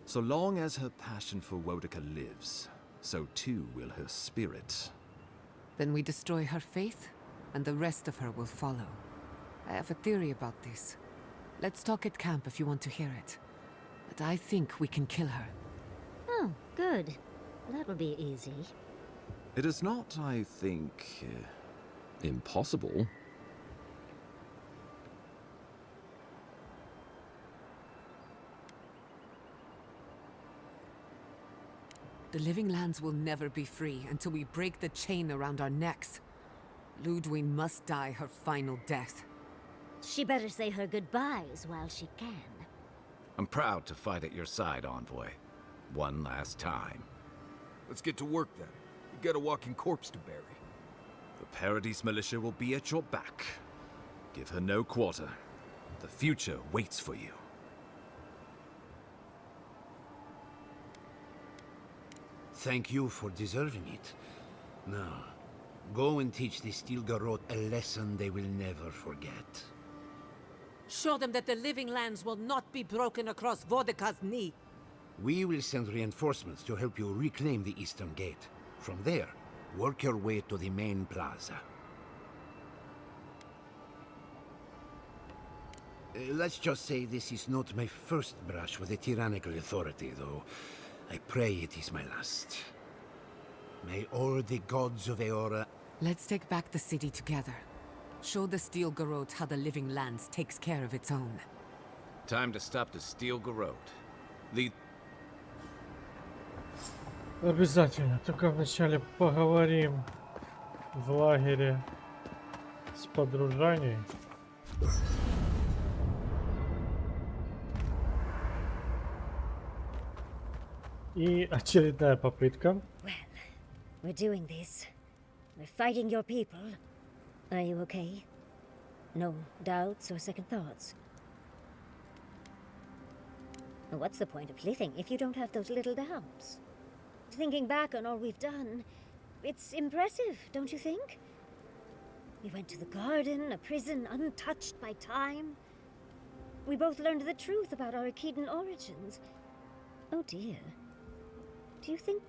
Speaker 17: So long as her passion for Wodica lives, so too will her spirit.
Speaker 8: Then we destroy her faith, and the rest of her will follow. I have a theory about this. Let's talk at camp if you want to hear it. But I think we can kill her.
Speaker 11: Oh, good. That will be easy.
Speaker 17: It is not, I think, impossible.
Speaker 8: The Living Lands will never be free until we break the chain around our necks. Ludwine must die her final death.
Speaker 11: She better say her goodbyes while she can.
Speaker 3: I'm proud to fight at your side, Envoy. One last time.
Speaker 7: Let's get to work then. We've got a walking corpse to bury.
Speaker 17: The Paradise militia will be at your back. Give her no quarter. The future waits for you.
Speaker 15: Thank you for deserving it. Now, go and teach the Steel Garrote a lesson they will never forget.
Speaker 14: Show them that the Living Lands will not be broken across Wodica's knee.
Speaker 15: We will send reinforcements to help you reclaim the Eastern Gate. From there, work your way to the main plaza. Let's just say this is not my first brush with a tyrannical authority, though. I pray it is my last. May all the gods of Eora...
Speaker 8: Let's take back the city together. Show the Steel Garrote how the Living Lands takes care of its own.
Speaker 3: Time to stop the Steel Garrote. Lead...
Speaker 1: Обязательно. Только вначале поговорим в лагере с Подружанием. И очередная попытка.
Speaker 11: We're doing this. We're fighting your people. Are you okay? No doubts or second thoughts? What's the point of living if you don't have those little doubts? Thinking back on all we've done, it's impressive, don't you think? We went to the garden, a prison untouched by time. We both learned the truth about our Akedan origins. Oh dear. Do you think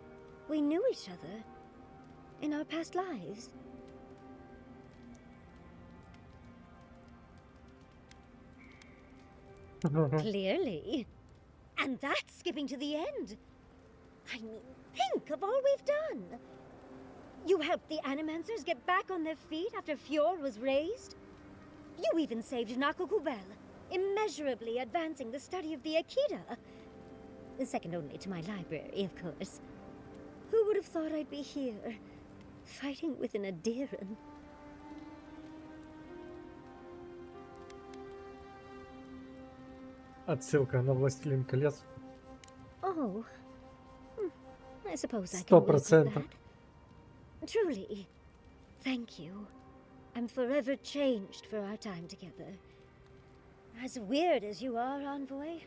Speaker 11: we knew each other in our past lives? Clearly. And that's skipping to the end. I mean, think of all we've done. You helped the Animancers get back on their feet after Fjord was raised. You even saved Nakukubel, immeasurably advancing the study of the Akida. Second only to my library, of course. Who would have thought I'd be here, fighting with an Adiran?
Speaker 1: Отсылка на Властелин колец.
Speaker 11: Oh. I suppose I can
Speaker 1: 100%.
Speaker 11: that. Truly. Thank you. I'm forever changed for our time together. As weird as you are, Envoy,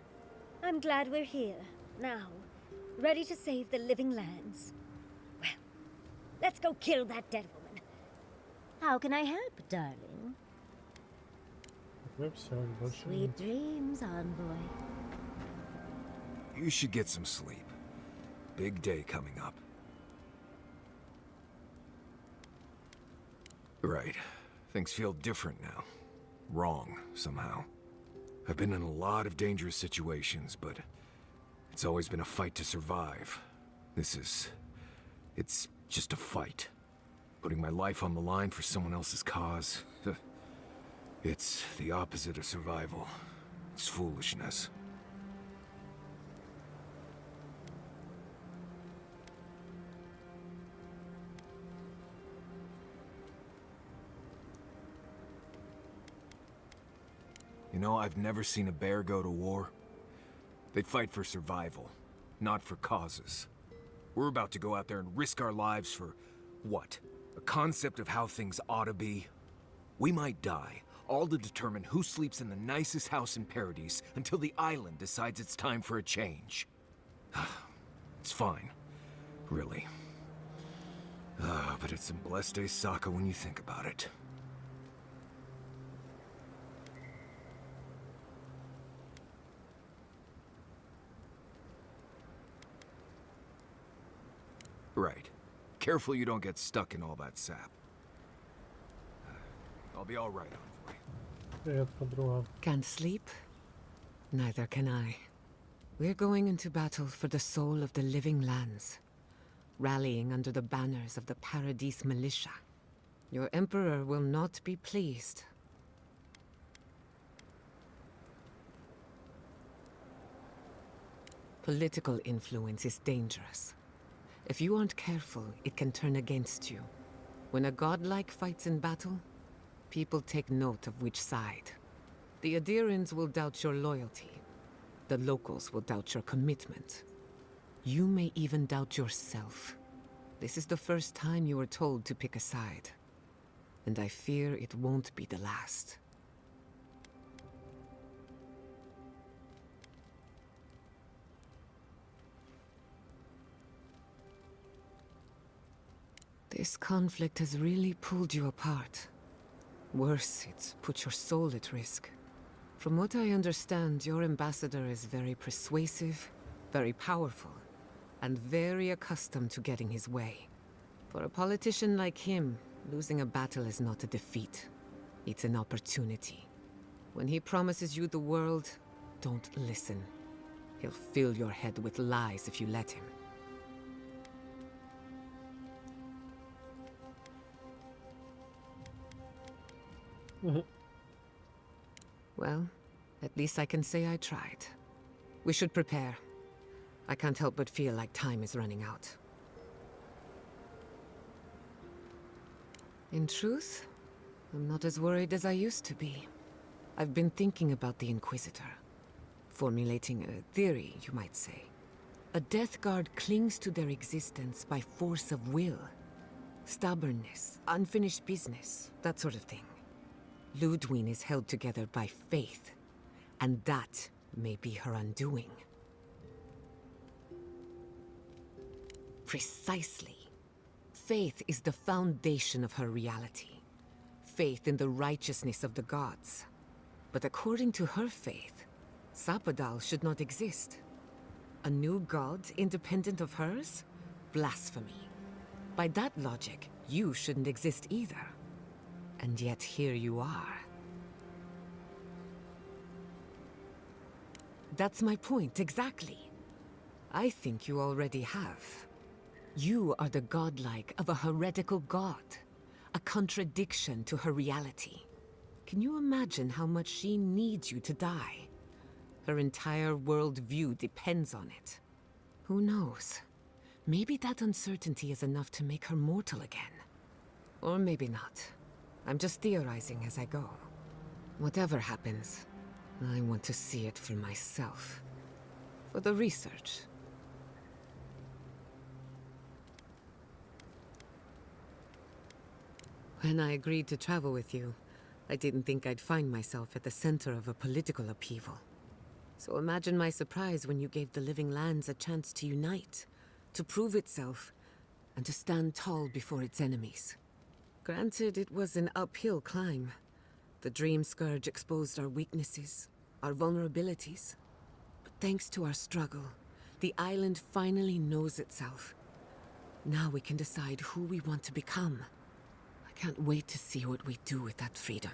Speaker 11: I'm glad we're here, now, ready to save the Living Lands. Well, let's go kill that dead woman. How can I help, darling? Sweet dreams, Envoy.
Speaker 7: You should get some sleep. Big day coming up. Right. Things feel different now. Wrong, somehow. I've been in a lot of dangerous situations, but it's always been a fight to survive. It's just a fight. Putting my life on the line for someone else's cause. It's the opposite of survival. It's foolishness. You know, I've never seen a bear go to war. They fight for survival, not for causes. We're about to go out there and risk our lives for, what? A concept of how things ought to be? We might die, all to determine who sleeps in the nicest house in Paradise until the island decides it's time for a change. It's fine, really. But it's some blessed day Sokka when you think about it. Right. Careful you don't get stuck in all that sap. I'll be all right, Envoy.
Speaker 1: Привет, подруга.
Speaker 8: Can't sleep? Neither can I. We're going into battle for the soul of the Living Lands, rallying under the banners of the Paradise Militia. Your Emperor will not be pleased. Political influence is dangerous. If you aren't careful, it can turn against you. When a godlike fights in battle, people take note of which side. The Adirans will doubt your loyalty. The locals will doubt your commitment. You may even doubt yourself. This is the first time you were told to pick a side. And I fear it won't be the last. This conflict has really pulled you apart. Worse, it's put your soul at risk. From what I understand, your ambassador is very persuasive, very powerful, and very accustomed to getting his way. For a politician like him, losing a battle is not a defeat. It's an opportunity. When he promises you the world, don't listen. He'll fill your head with lies if you let him. Well, at least I can say I tried. We should prepare. I can't help but feel like time is running out. In truth, I'm not as worried as I used to be. I've been thinking about the Inquisitor. Formulating a theory, you might say. A Death Guard clings to their existence by force of will. Stubbornness, unfinished business, that sort of thing. Ludwig is held together by faith, and that may be her undoing. Precisely. Faith is the foundation of her reality. Faith in the righteousness of the gods. But according to her faith, Zapadal should not exist. A new god independent of hers? Blasphemy. By that logic, you shouldn't exist either. And yet here you are. That's my point, exactly. I think you already have. You are the godlike of a heretical god. A contradiction to her reality. Can you imagine how much she needs you to die? Her entire worldview depends on it. Who knows? Maybe that uncertainty is enough to make her mortal again. Or maybe not. I'm just theorizing as I go. Whatever happens, I want to see it for myself. For the research. When I agreed to travel with you, I didn't think I'd find myself at the center of a political upheaval. So imagine my surprise when you gave the living lands a chance to unite, to prove itself, and to stand tall before its enemies. Granted, it was an uphill climb. The Dream Scourge exposed our weaknesses, our vulnerabilities. But thanks to our struggle, the island finally knows itself. Now we can decide who we want to become. I can't wait to see what we do with that freedom.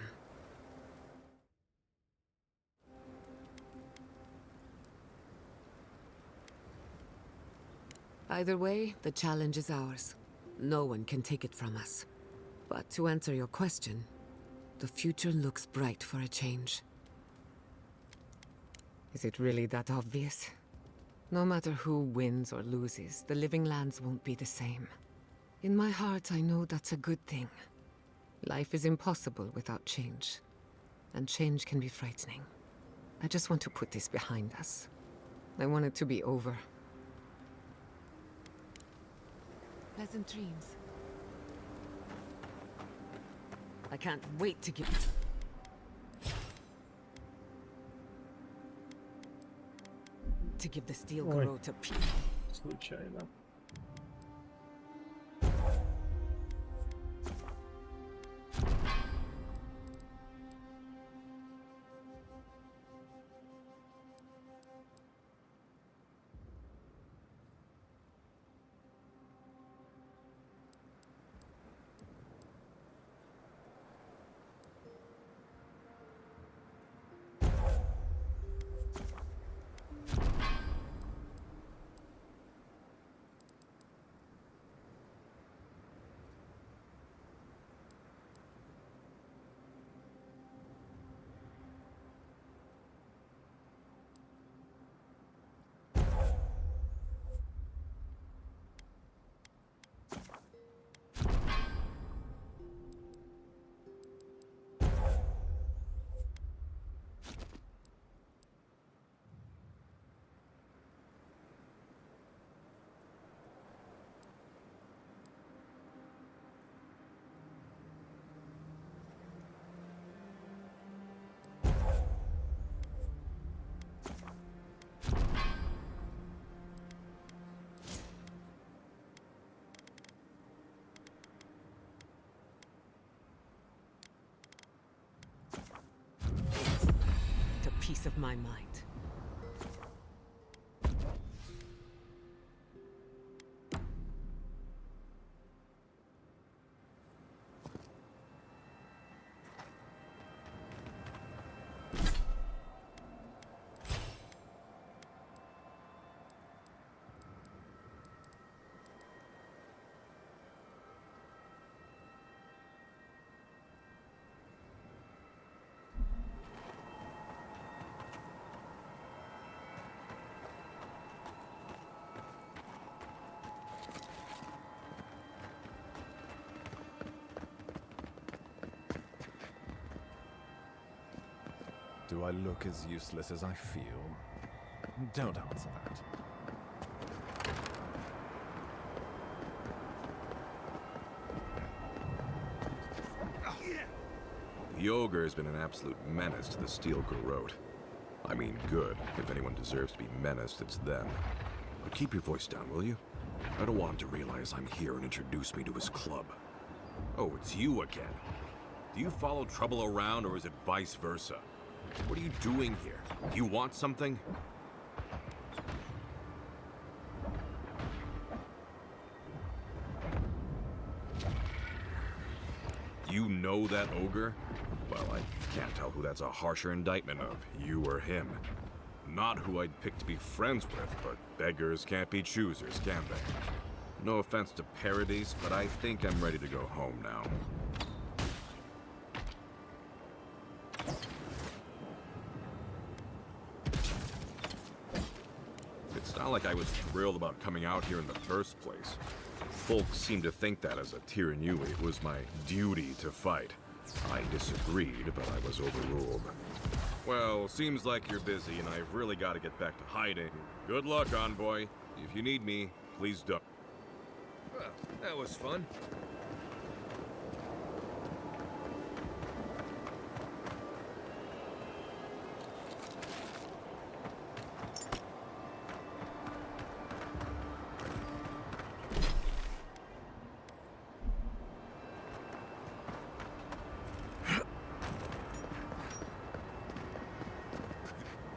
Speaker 8: Either way, the challenge is ours. No one can take it from us. But to answer your question, the future looks bright for a change. Is it really that obvious? No matter who wins or loses, the living lands won't be the same. In my heart, I know that's a good thing. Life is impossible without change. And change can be frightening. I just want to put this behind us. I want it to be over. Pleasant dreams. I can't wait to give the steel garrote a peek.
Speaker 1: Случайно.
Speaker 8: Peace of my mind.
Speaker 13: Do I look as useless as I feel? Don't answer that.
Speaker 17: The ogre has been an absolute menace to the Steel Garrote. I mean good. If anyone deserves to be menaced, it's them. But keep your voice down, will you? I don't want him to realize I'm here and introduce me to his club. Oh, it's you again. Do you follow trouble around, or is it vice versa? What are you doing here? Do you want something? You know that ogre? Well, I can't tell who that's a harsher indictment of, you or him. Not who I'd pick to be friends with, but beggars can't be choosers, can they? No offense to parodies, but I think I'm ready to go home now. It's not like I was thrilled about coming out here in the first place. Folks seem to think that as a Tirannui, it was my duty to fight. I disagreed, but I was overruled. Well, seems like you're busy, and I've really got to get back to hiding. Good luck, envoy. If you need me, please don't.
Speaker 7: Well, that was fun.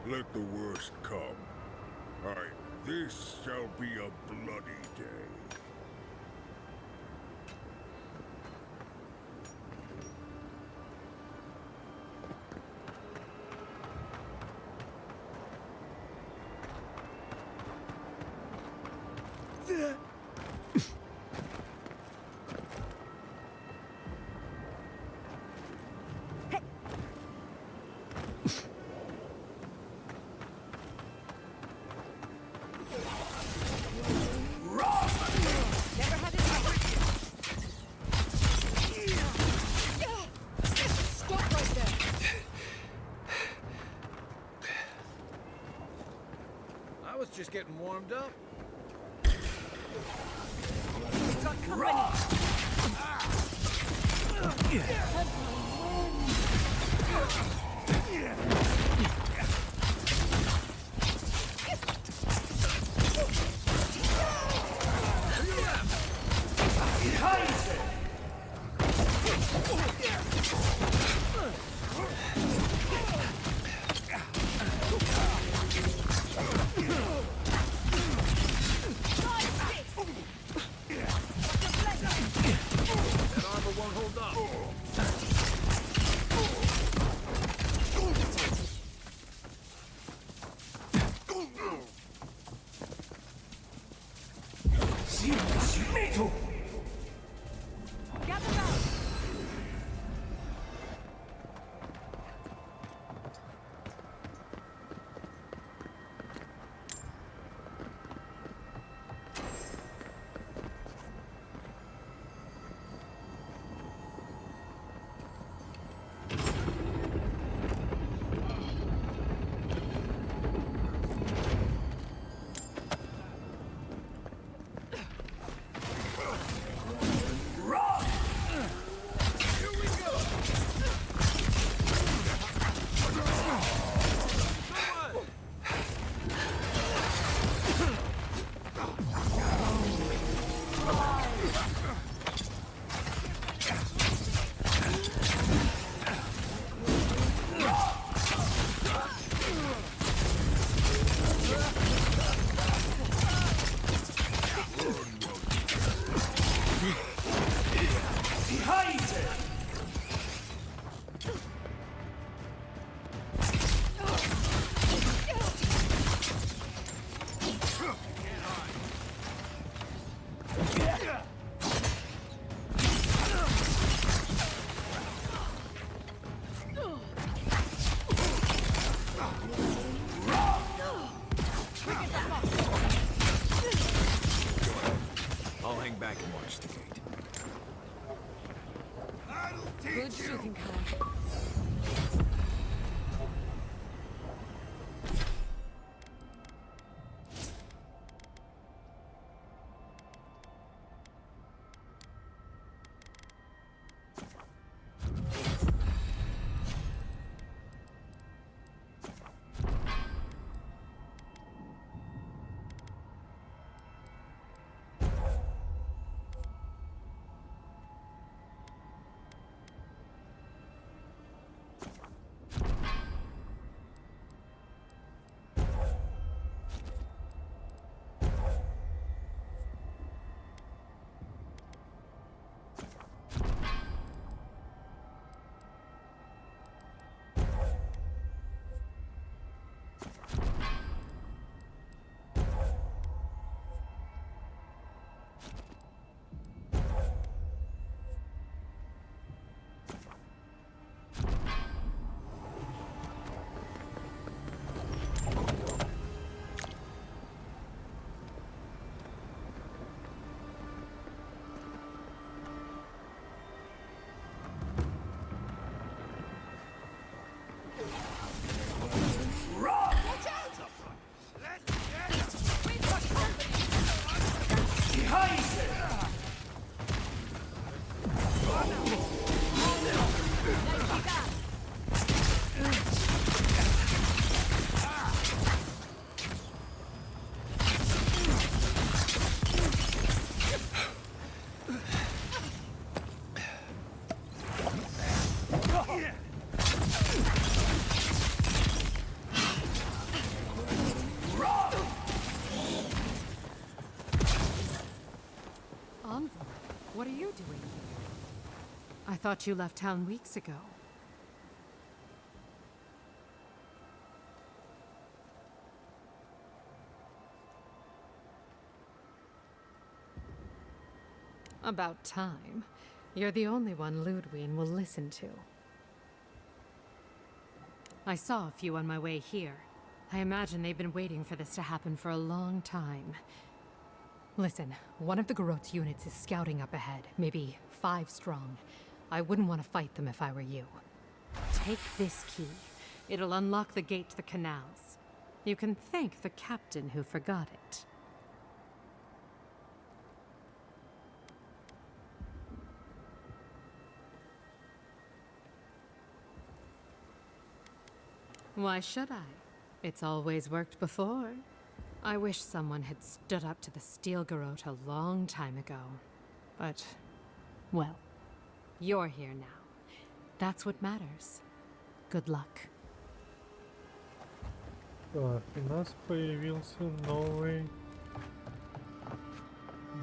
Speaker 18: Let the worst come. This shall be a bloody day.
Speaker 7: Just getting warmed up.
Speaker 4: Got company.
Speaker 8: Good shooting, Kai. thought you left town weeks ago. About time. You're the only one Ludwig will listen to. I saw a few on my way here. I imagine they've been waiting for this to happen for a long time. Listen, one of the Garot's units is scouting up ahead, maybe 5 strong. I wouldn't want to fight them if I were you. Take this key. It'll unlock the gate to the canals. You can thank the captain who forgot it. Why should I? It's always worked before. I wish someone had stood up to the Steel Garot a long time ago. But, well, you're here now. That's what matters. Good luck.
Speaker 1: Так, у нас появился новый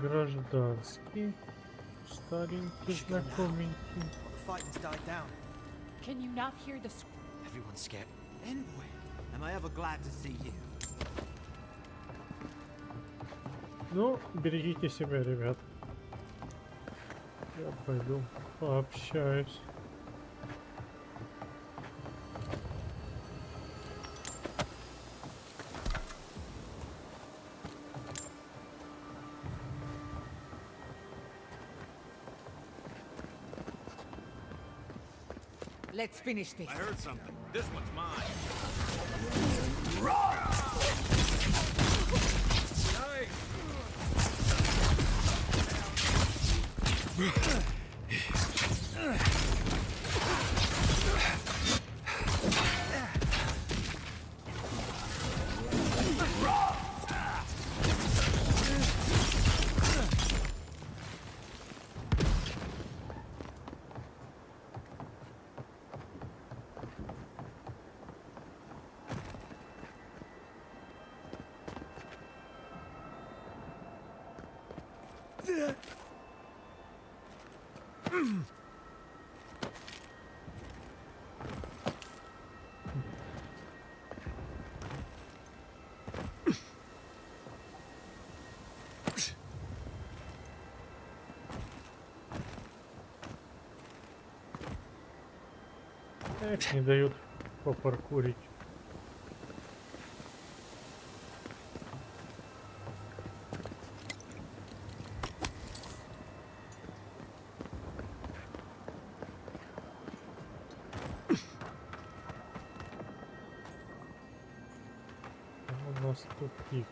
Speaker 1: гражданский, старенький, знакоменький.
Speaker 19: Fighting's died down.
Speaker 20: Can you not hear the...
Speaker 19: Everyone's scared. Anyway, am I ever glad to see you?
Speaker 1: Ну, берегите себя, ребят. Я пойду пообщаюсь.
Speaker 20: Let's finish this.
Speaker 3: I heard something. This one's mine.
Speaker 1: Эх, не дают попаркурить. У нас тупик.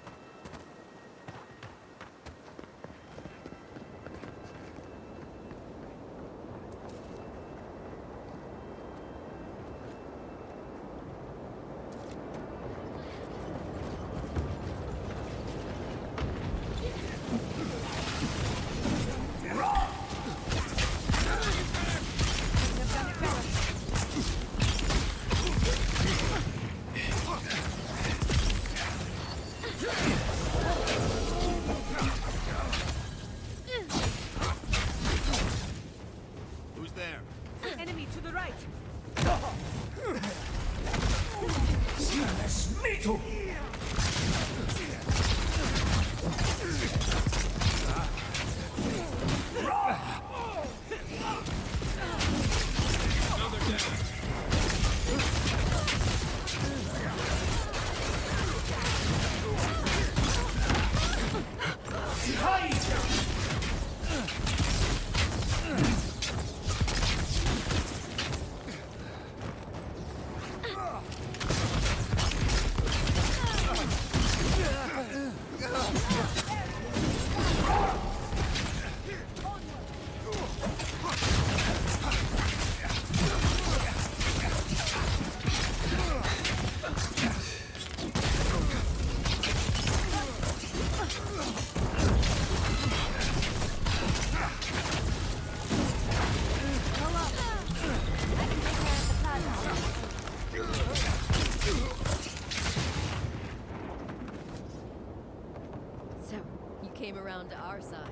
Speaker 21: Came around to our side.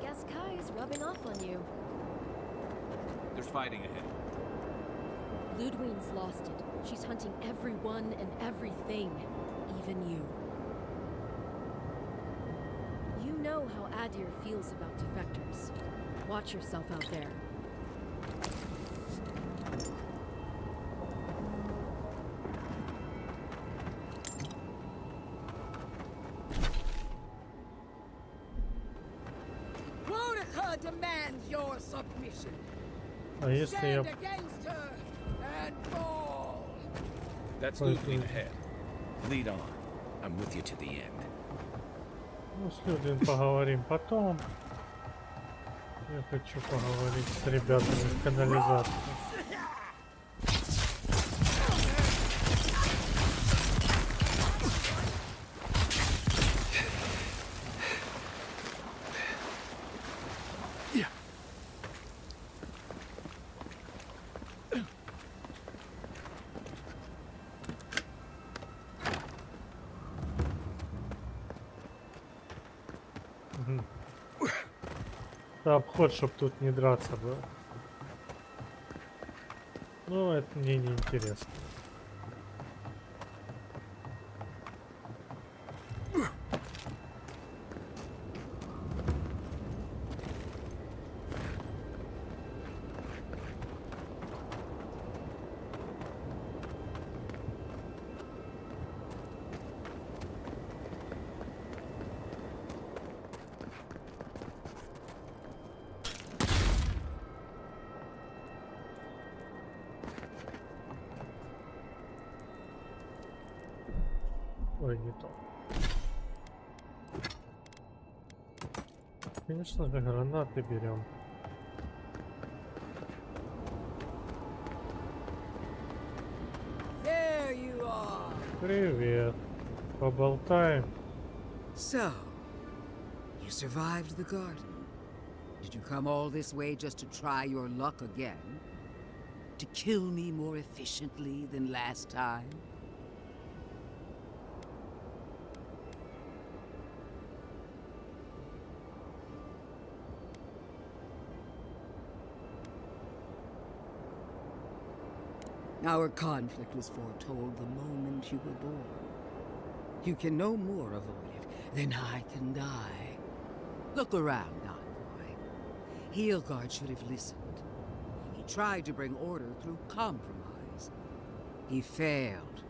Speaker 21: Guess Kai's rubbing off on you.
Speaker 3: There's fighting ahead.
Speaker 19: Ludwine's lost it. She's hunting everyone and everything, even you. You know how Adir feels about defectors. Watch yourself out there.
Speaker 12: Demands your submission.
Speaker 1: А если я...
Speaker 12: Against her and fall.
Speaker 3: That's Ludwine ahead. Lead on. I'm with you to the end.
Speaker 1: Ну, с Людвин поговорим потом. Я хочу поговорить с ребятами в канализации. Это обход, чтоб тут не драться было. Ну, это мне не интересно. Ой, не то. Конечно же, гранаты берем.
Speaker 12: There you are.
Speaker 1: Привет. Поболтаем.
Speaker 12: So, you survived the garden. Did you come all this way just to try your luck again? To kill me more efficiently than last time? Our conflict was foretold the moment you were born. You can no more avoid it than I can die. Look around, Envoy. Heelguard should have listened. He tried to bring order through compromise. He failed.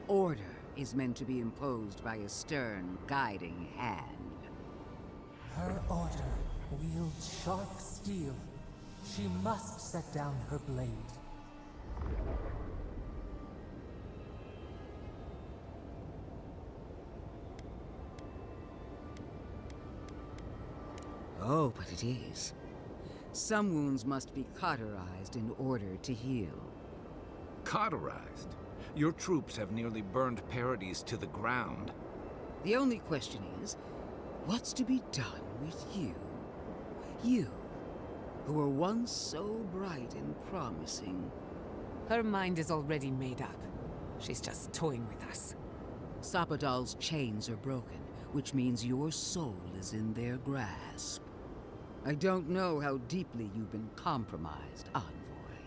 Speaker 12: Order is meant to be imposed by a stern, guiding hand. Her order wields sharp steel. She must set down her blade. Oh, but it is. Some wounds must be cauterized in order to heal.
Speaker 3: Cauterized? Your troops have nearly burned Paradis to the ground.
Speaker 12: The only question is, what's to be done with you? You, who were once so bright and promising.
Speaker 8: Her mind is already made up. She's just toying with us.
Speaker 12: Sapadal's chains are broken, which means your soul is in their grasp. I don't know how deeply you've been compromised, Envoy.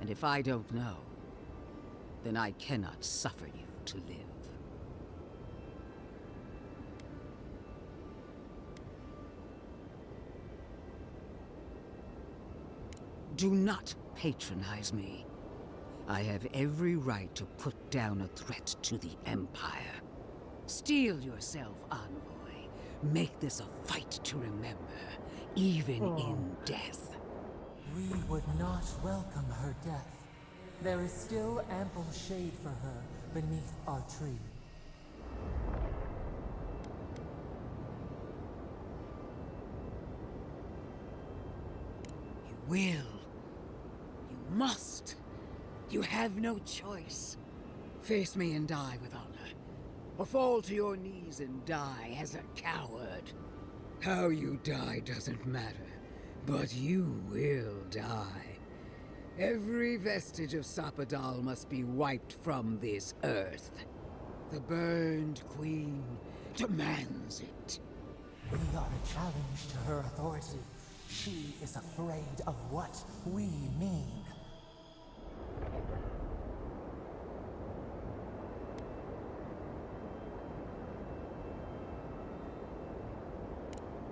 Speaker 12: And if I don't know, then I cannot suffer you to live. Do not patronize me. I have every right to put down a threat to the Empire. Steel yourself, Envoy. Make this a fight to remember, even in death.
Speaker 21: We would not welcome her death. There is still ample shade for her beneath our tree.
Speaker 12: You will. You must. You have no choice. Face me and die with honor, or fall to your knees and die as a coward. How you die doesn't matter, but you will die. Every vestige of Sapadal must be wiped from this earth. The burned queen demands it.
Speaker 21: We are a challenge to her authority. She is afraid of what we mean.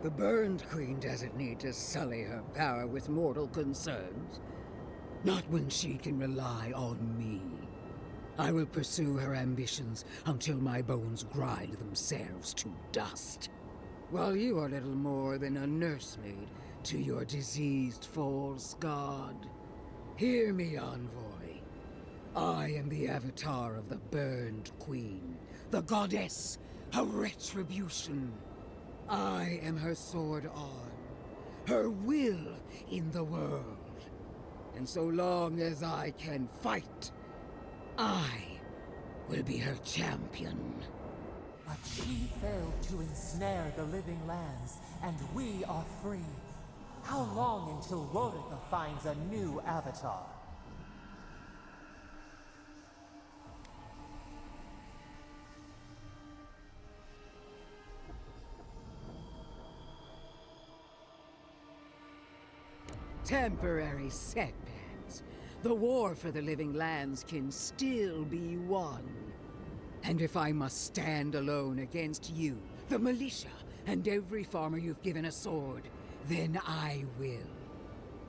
Speaker 12: The Burned Queen doesn't need to sully her power with mortal concerns. Not when she can rely on me. I will pursue her ambitions until my bones grind themselves to dust. While you are little more than a nursemaid to your diseased false god. Hear me, envoy. I am the avatar of the Burned Queen, the goddess of retribution. I am her sword arm, her will in the world. And so long as I can fight, I will be her champion.
Speaker 21: But she failed to ensnare the living lands, and we are free. How long until Wodika finds a new avatar?
Speaker 12: Temporary setbacks. The war for the living lands can still be won. And if I must stand alone against you, the militia, and every farmer you've given a sword, then I will.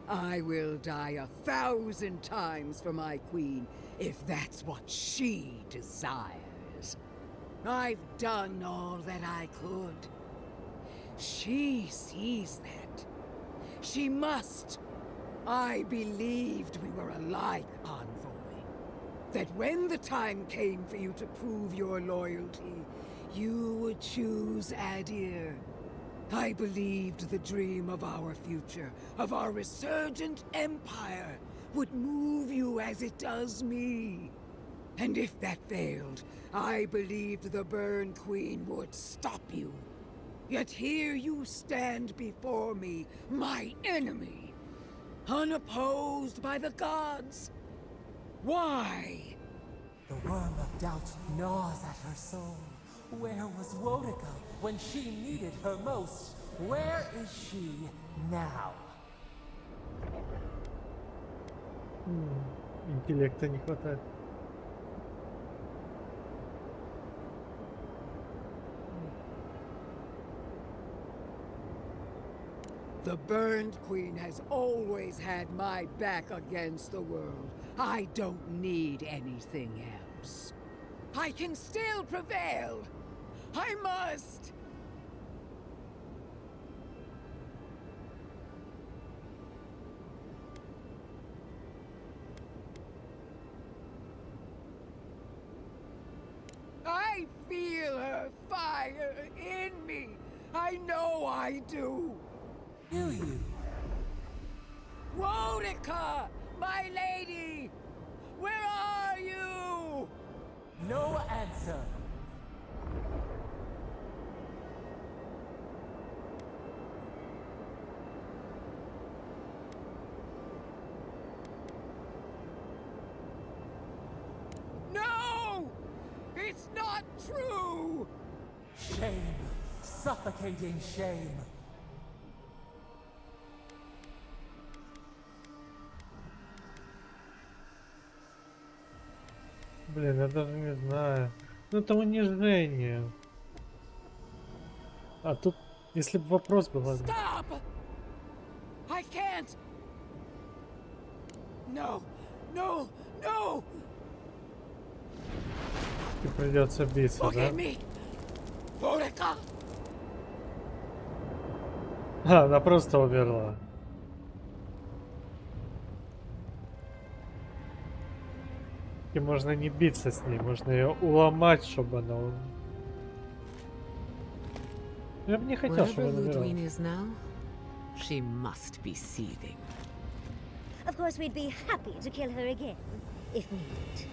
Speaker 12: I will die 1,000 times for my queen, if that's what she desires. I've done all that I could. She sees that. She must. I believed we were alike, envoy. That when the time came for you to prove your loyalty, you would choose Adir. I believed the dream of our future, of our resurgent empire, would move you as it does me. And if that failed, I believed the Burn Queen would stop you. Yet here you stand before me, my enemy, unopposed by the gods. Why?
Speaker 21: The worm of doubt gnaws at her soul. Where was Wodika when she needed her most? Where is she now?
Speaker 1: Интеллекта не хватает.
Speaker 12: The Burned Queen has always had my back against the world. I don't need anything else. I can still prevail. I must. I feel her fire in me. I know I do.
Speaker 21: Do you?
Speaker 12: Wodika, my lady! Where are you?
Speaker 21: No answer.
Speaker 12: No! It's not true!
Speaker 21: Shame. Suffocating shame.
Speaker 1: Блин, я даже не знаю. Ну это унижение. А тут, если бы вопрос был...
Speaker 12: Stop! I can't! No! No! No!
Speaker 1: И придется биться,
Speaker 12: Look
Speaker 1: да?
Speaker 12: at me! Wodika!
Speaker 1: А, она просто умерла. И можно не биться с ней, можно ее уломать, чтобы она... Я бы не хотел, чтобы она умерла.
Speaker 8: Ludwig is now, she must be seething.
Speaker 11: Of course, we'd be happy to kill her again, if needed.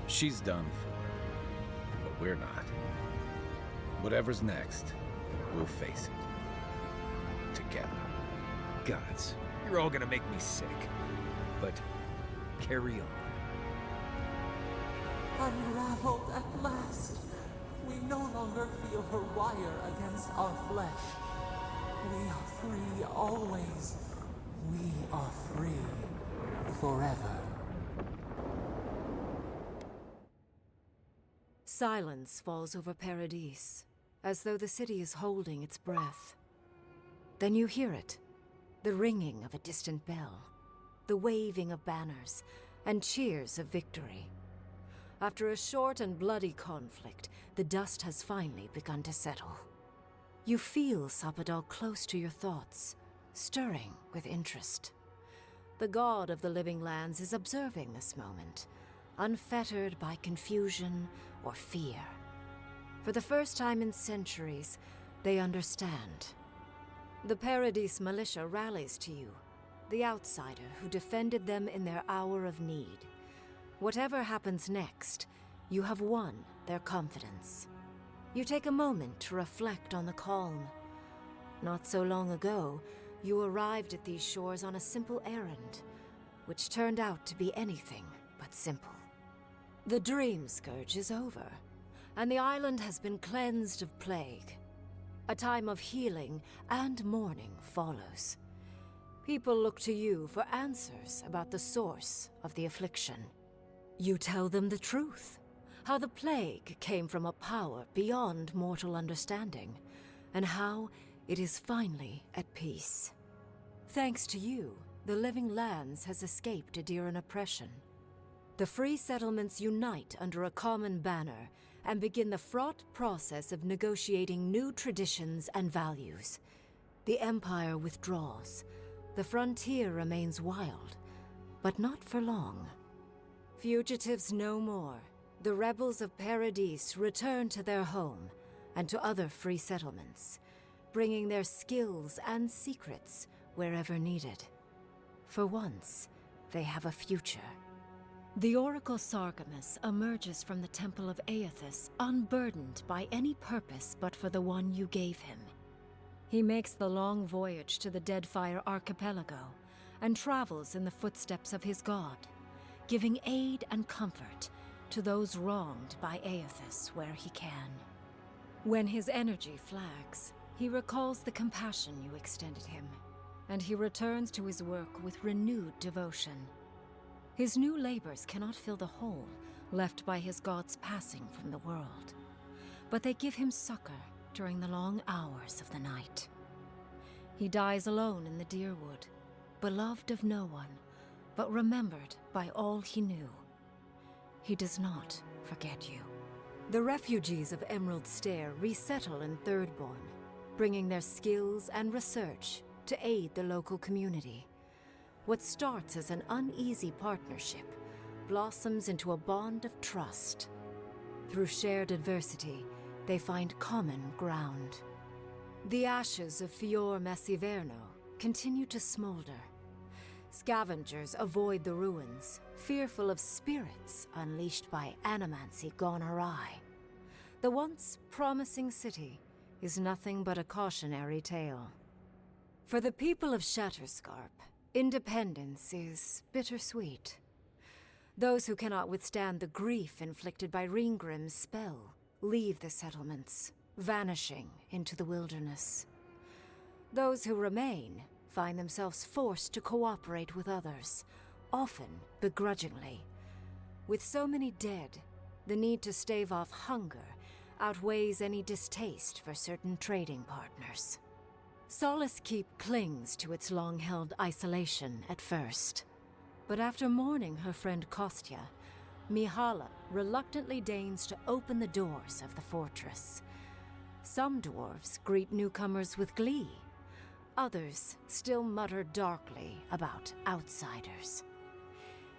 Speaker 3: She's done for, but we're not. Whatever's next, we'll face it. Together. Gods, you're all gonna make me sick. But carry on.
Speaker 21: Unraveled at last. We no longer feel her wire against our flesh. We are free always. We are free forever.
Speaker 2: Silence falls over Paradise, as though the city is holding its breath. Then you hear it, the ringing of a distant bell, the waving of banners, and cheers of victory. After a short and bloody conflict, the dust has finally begun to settle. You feel Sapadal close to your thoughts, stirring with interest. The god of the living lands is observing this moment, unfettered by confusion or fear. For the first time in centuries, they understand. The Paradise militia rallies to you, the outsider who defended them in their hour of need. Whatever happens next, you have won their confidence. You take a moment to reflect on the calm. Not so long ago, you arrived at these shores on a simple errand, which turned out to be anything but simple. The Dream Scourge is over, and the island has been cleansed of plague. A time of healing and mourning follows. People look to you for answers about the source of the affliction. You tell them the truth, how the plague came from a power beyond mortal understanding, and how it is finally at peace. Thanks to you, the living lands has escaped Adiran oppression. The free settlements unite under a common banner and begin the fraught process of negotiating new traditions and values. The Empire withdraws. The frontier remains wild, but not for long. Fugitives no more. The rebels of Paradise return to their home and to other free settlements, bringing their skills and secrets wherever needed. For once, they have a future. The Oracle Sargamus emerges from the Temple of Aethys, unburdened by any purpose but for the one you gave him. He makes the long voyage to the Deadfire Archipelago and travels in the footsteps of his god, giving aid and comfort to those wronged by Aethys where he can. When his energy flags, he recalls the compassion you extended him, and he returns to his work with renewed devotion. His new labors cannot fill the hole left by his god's passing from the world, but they give him succor during the long hours of the night. He dies alone in the Deerwood, beloved of no one, but remembered by all he knew. He does not forget you. The refugees of Emerald Stair resettle in Thirdborn, bringing their skills and research to aid the local community. What starts as an uneasy partnership blossoms into a bond of trust. Through shared adversity, they find common ground. The ashes of Fior Messiverno continue to smolder. Scavengers avoid the ruins, fearful of spirits unleashed by animancy gone awry. The once promising city is nothing but a cautionary tale. For the people of Shatterscarp, independence is bittersweet. Those who cannot withstand the grief inflicted by Ringgrim's spell leave the settlements, vanishing into the wilderness. Those who remain find themselves forced to cooperate with others, often begrudgingly. With so many dead, the need to stave off hunger outweighs any distaste for certain trading partners. Solace Keep clings to its long-held isolation at first. But after mourning her friend Kostya, Mihala reluctantly deigns to open the doors of the fortress. Some dwarves greet newcomers with glee. Others still mutter darkly about outsiders.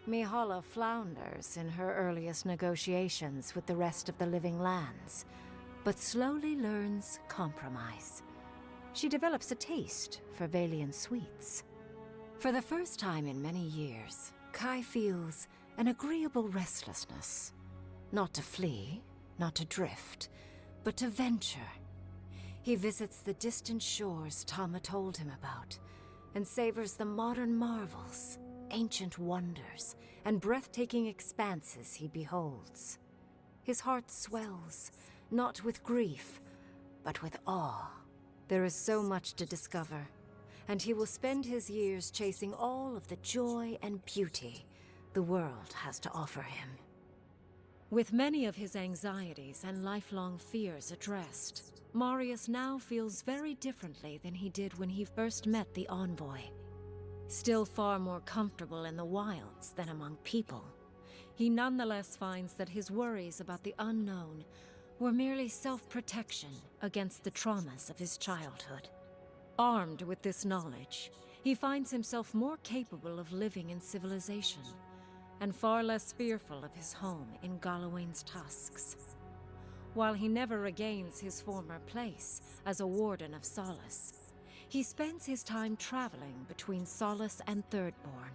Speaker 2: Mihala flounders in her earliest negotiations with the rest of the living lands, but slowly learns compromise. She develops a taste for Valian sweets. For the first time in many years, Kai feels an agreeable restlessness. Not to flee, not to drift, but to venture. He visits the distant shores Tama told him about, and savors the modern marvels, ancient wonders, and breathtaking expanses he beholds. His heart swells, not with grief, but with awe. There is so much to discover, and he will spend his years chasing all of the joy and beauty the world has to offer him. With many of his anxieties and lifelong fears addressed, Marius now feels very differently than he did when he first met the envoy. Still far more comfortable in the wilds than among people, he nonetheless finds that his worries about the unknown were merely self-protection against the traumas of his childhood. Armed with this knowledge, he finds himself more capable of living in civilization, and far less fearful of his home in Galawain's tusks. While he never regains his former place as a warden of Solace, he spends his time traveling between Solace and Thirdborn,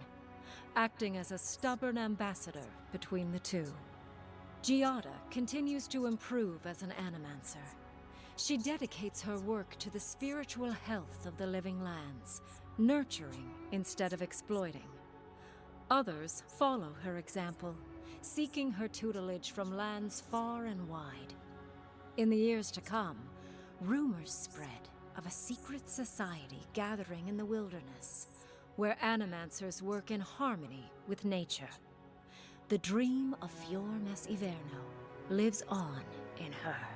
Speaker 2: acting as a stubborn ambassador between the two. Giada continues to improve as an animancer. She dedicates her work to the spiritual health of the living lands, nurturing instead of exploiting. Others follow her example, seeking her tutelage from lands far and wide. In the years to come, rumors spread of a secret society gathering in the wilderness, where animancers work in harmony with nature. The dream of Fiormes Iverno lives on in her.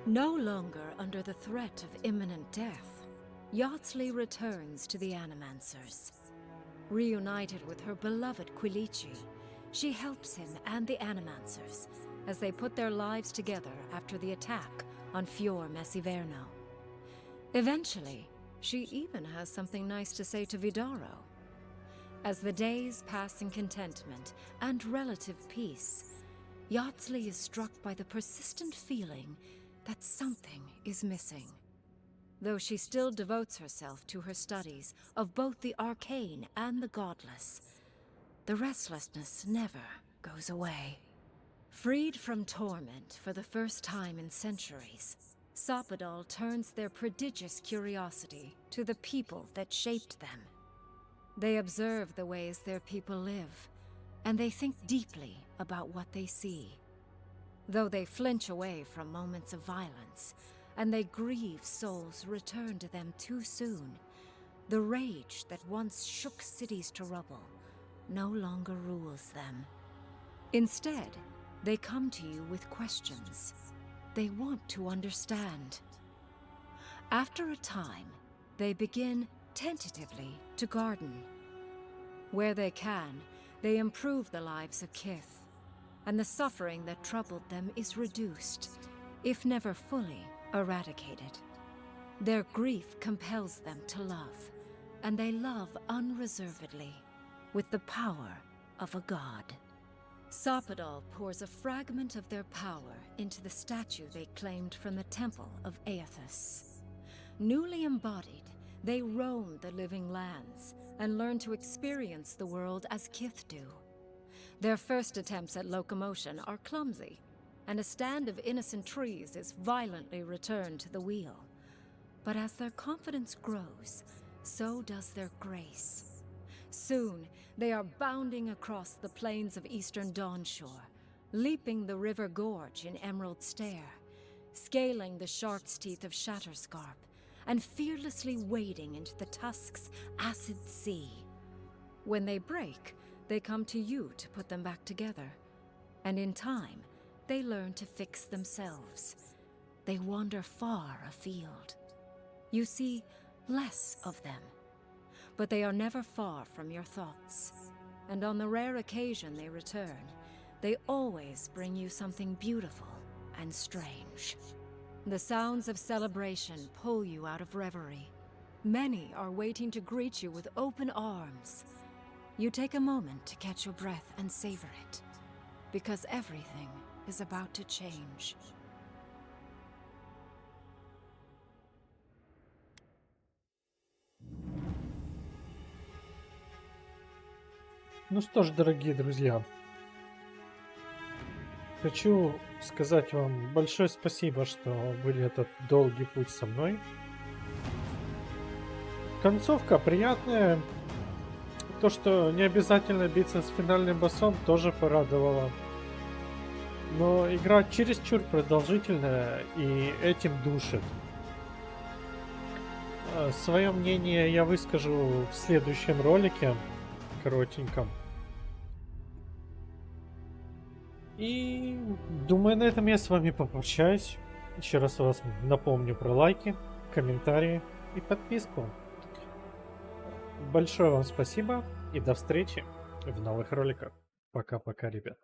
Speaker 2: No longer under the threat of imminent death, Yardsley returns to the Animancers. Reunited with her beloved Quilici, she helps him and the Animancers as they put their lives together after the attack on Fiormes Iverno. Eventually, she even has something nice to say to Vidaro. As the days pass in contentment and relative peace, Yardsley is struck by the persistent feeling that something is missing. Though she still devotes herself to her studies of both the arcane and the godless, the restlessness never goes away. Freed from torment for the first time in centuries, Sopadal turns their prodigious curiosity to the people that shaped them. They observe the ways their people live, and they think deeply about what they see. Though they flinch away from moments of violence, and they grieve souls returned to them too soon, the rage that once shook cities to rubble no longer rules them. Instead, they come to you with questions. They want to understand. After a time, they begin tentatively to garden. Where they can, they improve the lives of Kith, and the suffering that troubled them is reduced, if never fully eradicated. Their grief compels them to love, and they love unreservedly, with the power of a god. Sopadal pours a fragment of their power into the statue they claimed from the temple of Aethys. Newly embodied, they roam the living lands and learn to experience the world as Kith do. Their first attempts at locomotion are clumsy, and a stand of innocent trees is violently returned to the wheel. But as their confidence grows, so does their grace. Soon, they are bounding across the plains of eastern Dawnshore, leaping the river gorge in Emerald Stair, scaling the shark's teeth of Shatterscarp, and fearlessly wading into the Tusk's acid sea. When they break, they come to you to put them back together, and in time, they learn to fix themselves. They wander far afield. You see less of them, but they are never far from your thoughts. And on the rare occasion they return, they always bring you something beautiful and strange. The sounds of celebration pull you out of reverie. Many are waiting to greet you with open arms. You take a moment to catch your breath and savor it, because everything is about to change.
Speaker 1: Ну что ж, дорогие друзья, хочу сказать вам большое спасибо, что были этот долгий путь со мной. Концовка приятная. То, что не обязательно биться с финальным боссом, тоже порадовало. Но игра чересчур продолжительная и этим душит. Свое мнение я выскажу в следующем ролике, коротеньком. И думаю, на этом я с вами попрощаюсь. Еще раз вас напомню про лайки, комментарии и подписку. Большое вам спасибо и до встречи в новых роликах. Пока-пока, ребят.